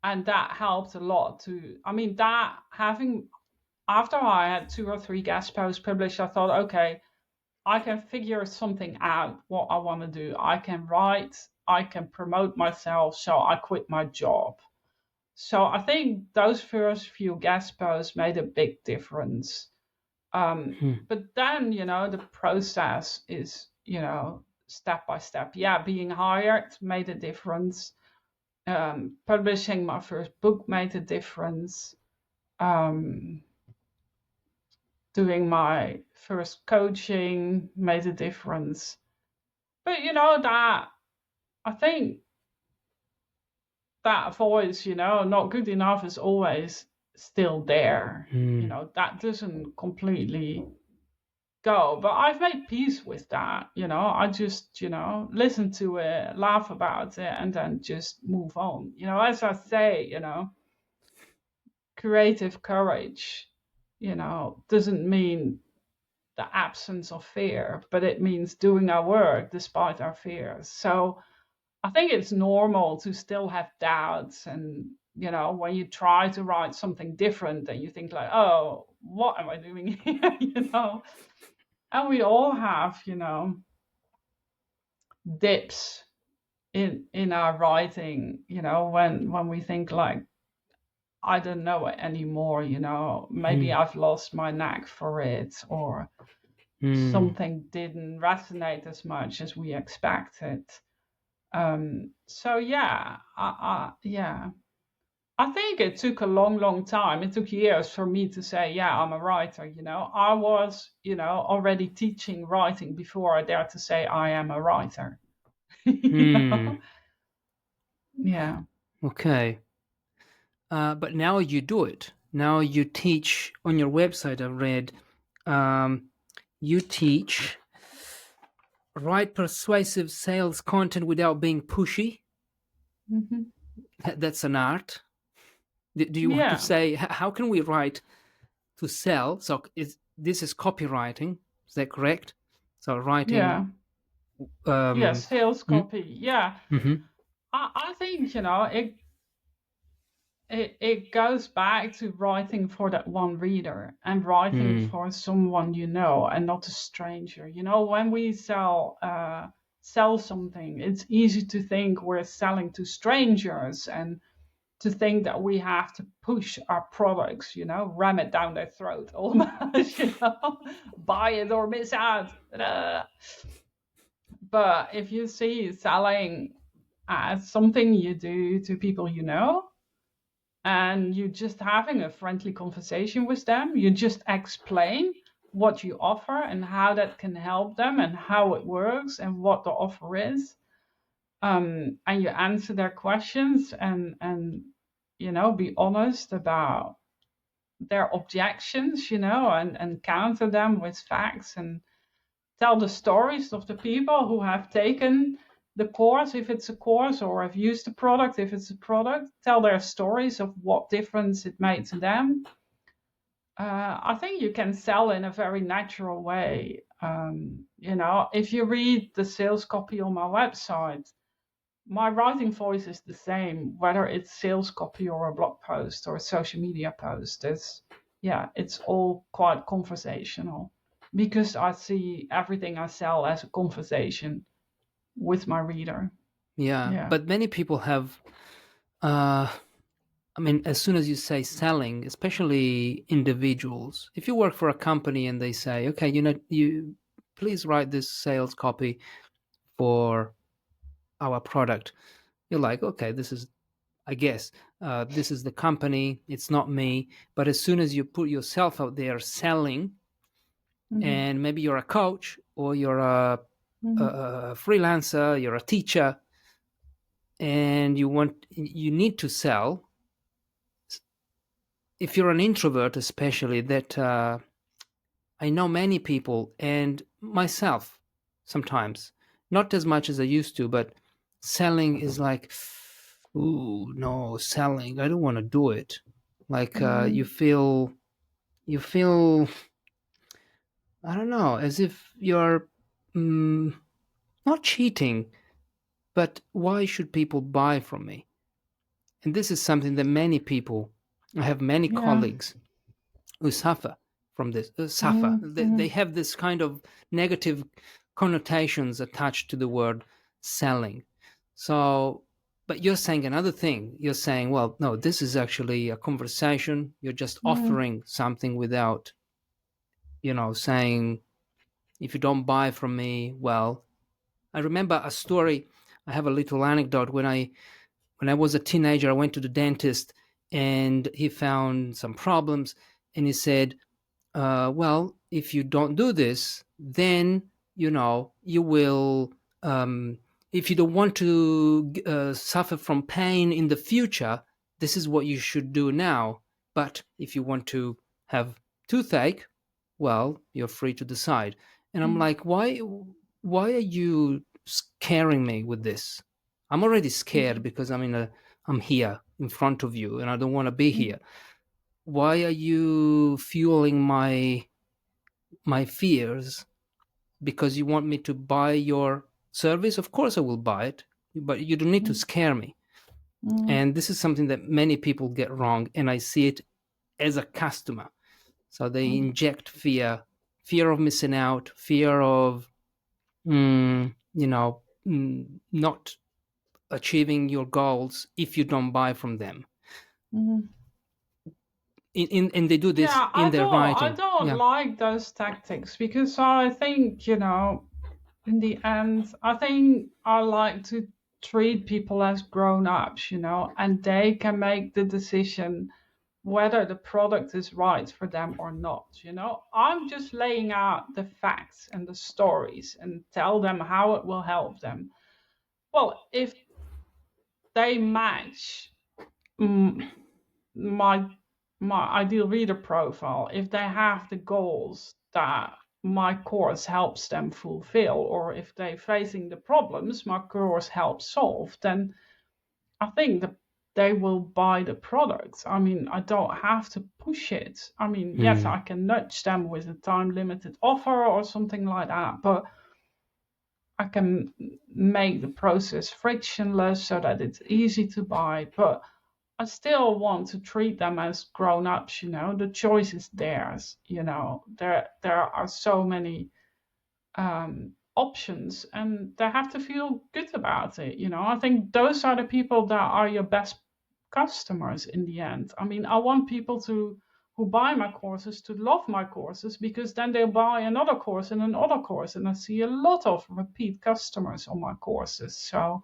and that helped a lot too. I mean, that having after I had 2 or 3 guest posts published, I thought, okay, I can figure something out what I want to do. I can write, I can promote myself, so I quit my job. So I think those first few guest posts made a big difference. Hmm. But then, the process is, step by step. Yeah, being hired made a difference. Publishing my first book made a difference. Um, Doing my first coaching made a difference. But that I think that voice, not good enough is always still there. Hmm. That doesn't completely go. But I've made peace with that. I just, listen to it, laugh about it, and then just move on. As I say, creative courage, doesn't mean the absence of fear, but it means doing our work despite our fears. So I think it's normal to still have doubts, and when you try to write something different and you think like, oh, what am I doing here? And we all have, dips in our writing, when we think like, I don't know it anymore, maybe Hmm. I've lost my knack for it, or something didn't resonate as much as we expected. So yeah, yeah. I think it took a long, long time. It took years for me to say, yeah, I'm a writer. I was, already teaching writing before I dared to say I am a writer. you Hmm. know? Yeah. Okay. But now you do it. Now you teach on your website. I've read you teach write persuasive sales content without being pushy. Hmm. That's an art. Do you want to Yeah. say how can we write to sell? So this is copywriting? Is that correct? So writing. Yeah. Yeah. Um, Sales mm, copy. Yeah. mm-hmm, I think, it goes back to writing for that one reader and writing mm, for someone and not a stranger. When we sell something, it's easy to think we're selling to strangers and to think that we have to push our products, ram it down their throat almost, buy it or miss out. But if you see selling as something you do to people and you're just having a friendly conversation with them. You just explain what you offer and how that can help them and how it works and what the offer is. And you answer their questions and be honest about their objections, and counter them with facts and tell the stories of the people who have taken the course, if it's a course, or have used the product, if it's a product, tell their stories of what difference it made to them. I think you can sell in a very natural way. If you read the sales copy on my website, my writing voice is the same, whether it's sales copy or a blog post or a social media post. It's all quite conversational because I see everything I sell as a conversation with my reader. yeah, Yeah. but many people have. Uh, I mean, as soon as you say selling, especially individuals, if you work for a company and they say, "Okay, you please write this sales copy for our product," you're like, "Okay, this is, I guess, this is the company. It's not me." But as soon as you put yourself out there selling, Hmm. and maybe you're a coach or you're a Hmm. freelancer, you're a teacher, and you need to sell. If you're an introvert, especially, that I know many people and myself sometimes, not as much as I used to, but selling is like, ooh, no, selling. I don't want to do it. Like Hmm. you feel, I don't know, as if you're mm, not cheating, but why should people buy from me? And this is something that many people, I have many Yeah. colleagues who suffer from this. Suffer. They Hmm. have this kind of negative connotations attached to the word selling. So, but you're saying another thing. You're saying, well, no, this is actually a conversation. You're just Hmm. offering something without, saying, if you don't buy from me, well, I remember a story. I have a little anecdote when I was a teenager. I went to the dentist and he found some problems, and he said, well, if you don't do this, then you will. If you don't want to suffer from pain in the future, this is what you should do now. But if you want to have toothache, well, you're free to decide. And I'm Hmm. like, why are you scaring me with this? I'm already scared because I'm here in front of you and I don't want to be Hmm. here. Why are you fueling my fears because you want me to buy your service? Of course I will buy it, but you don't need to scare me. Hmm. And this is something that many people get wrong, and I see it as a customer. So they Hmm. inject fear of missing out, fear of not achieving your goals if you don't buy from them. Hmm. and they do this Yeah, in their I writing. don't Yeah. like those tactics because I think, in the end, I think I like to treat people as grown-ups, and they can make the decision whether the product is right for them or not. I'm just laying out the facts and the stories and tell them how it will help them. Well, if they match mm, my ideal reader profile, if they have the goals that my course helps them fulfill, or if they're facing the problems my course helps solve, then I think that they will buy the product. I mean, I don't have to push it. I mean, yes, Mm. I can nudge them with a time limited offer or something like that, but I can make the process frictionless so that it's easy to buy. But I still want to treat them as grown-ups. The choice is theirs. There are so many options, and they have to feel good about it. I think those are the people that are your best customers in the end. I mean, I want people who buy my courses to love my courses, because then they'll buy another course and another course, and I see a lot of repeat customers on my courses. So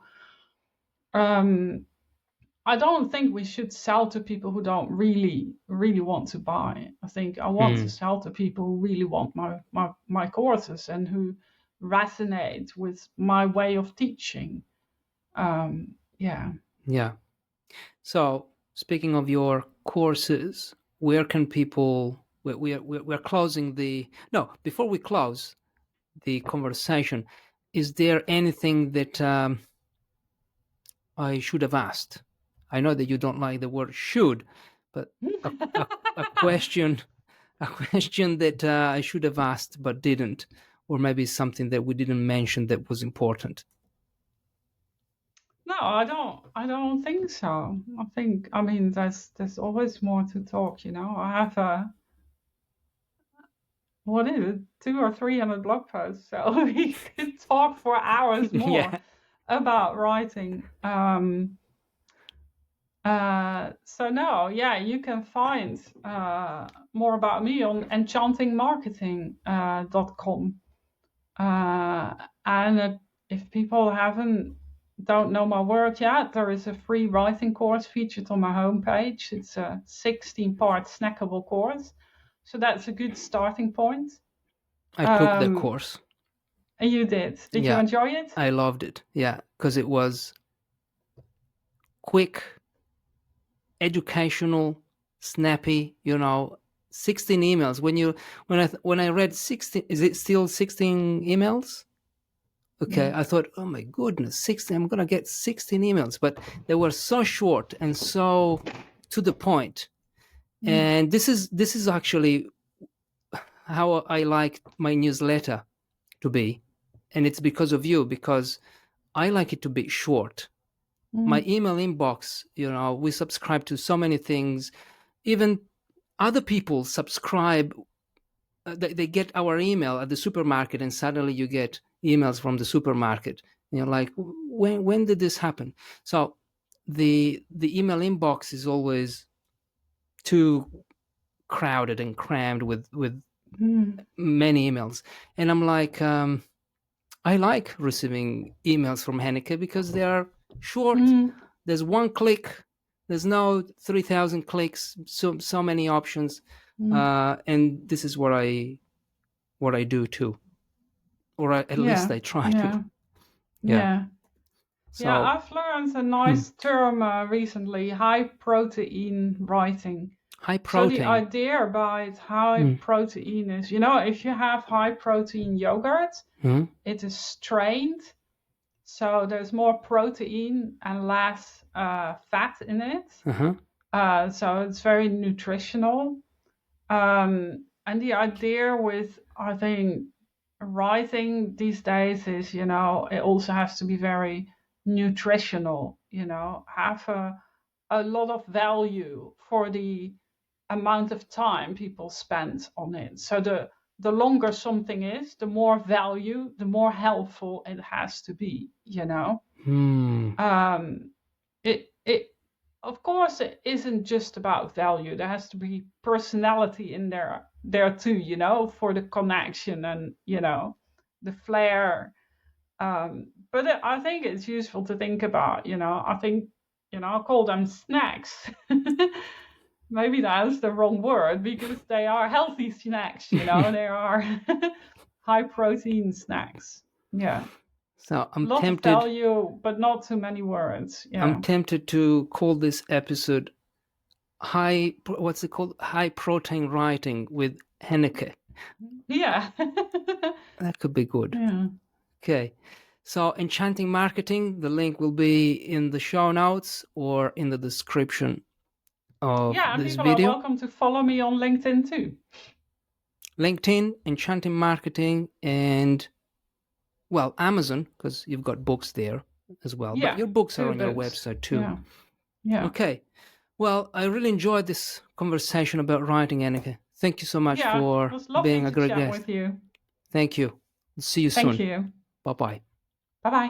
um, I don't think we should sell to people who don't really, really want to buy. I think I want to Mm. sell to people who really want my courses and who resonate with my way of teaching. Yeah. Yeah. So speaking of your courses, where can people? We're closing the. No, before we close the conversation, is there anything that I should have asked? I know that you don't like the word "should," but a, a question, a question that I should have asked but didn't, or maybe something that we didn't mention that was important. No, I don't think so. I mean, there's always more to talk. I have what is it, 200 or 300 blog posts, so we could talk for hours more Yeah, about writing. So no, yeah, you can find more about me on enchantingmarketing.com. And if people don't know my work yet, there is a free writing course featured on my homepage. It's a 16-part snackable course, so that's a good starting point. I took the Um, course. and you did. Did you Yeah, enjoy it? I loved it. Yeah, because it was quick, educational, snappy. 16 emails. When I read 16, is it still 16 emails? Okay, Mm. I thought, oh my goodness, 16. I'm gonna get 16 emails, but they were so short and so to the point. Mm. And this is actually how I like my newsletter to be, and it's because of you, because I like it to be short. My Mm. email inbox, we subscribe to so many things. Even other people subscribe. They get our email at the supermarket, and suddenly you get emails from the supermarket. And you're like, when did this happen? So the email inbox is always too crowded and crammed with Mm. many emails, and I'm like, I like receiving emails from Henneke because they are short. Mm. There's one click. There's no 3,000 clicks. So many options, Mm. and this is what I do too, or at least Yeah. I try to. Yeah. Yeah. Yeah. Yeah, So I've learned a hmm, nice term recently, high protein writing. high So the protein. idea about high Hmm, protein is, if you have high protein yogurt, hmm, it is strained, so there's more protein and less fat in it. uh-huh. So it's very nutritional. And the idea with, I think, writing these days is, it also has to be very nutritional, have a lot of value for the amount of time people spend on it. So the longer something is, the more value, the more helpful it has to be. Hmm. Um, it of course, it isn't just about value. There has to be personality in there too, you know, for the connection and, you know, the flair. But I think it's useful to think about, you know, I think, you know, I call them snacks. Maybe that's the wrong word because they are healthy snacks, you know, they are high protein snacks. Yeah. So Lot of value, but not too many words. Yeah. I'm tempted to call this episode what's it called? High protein writing with Henneke. Yeah. That could be good. Yeah. Okay. So Enchanting Marketing, the link will be in the show notes or in the description of And this people video. are welcome to follow me on LinkedIn too. LinkedIn, Enchanting Marketing, and, well, Amazon, because you've got books there as well. Yeah, but your books are on your books. website too. Yeah. Okay. Well, I really enjoyed this conversation about writing, Henneke. Thank you so much for it was lovely being a to great chat guest. with you. Thank you. See you soon. Thank you. Bye-bye. Bye-bye.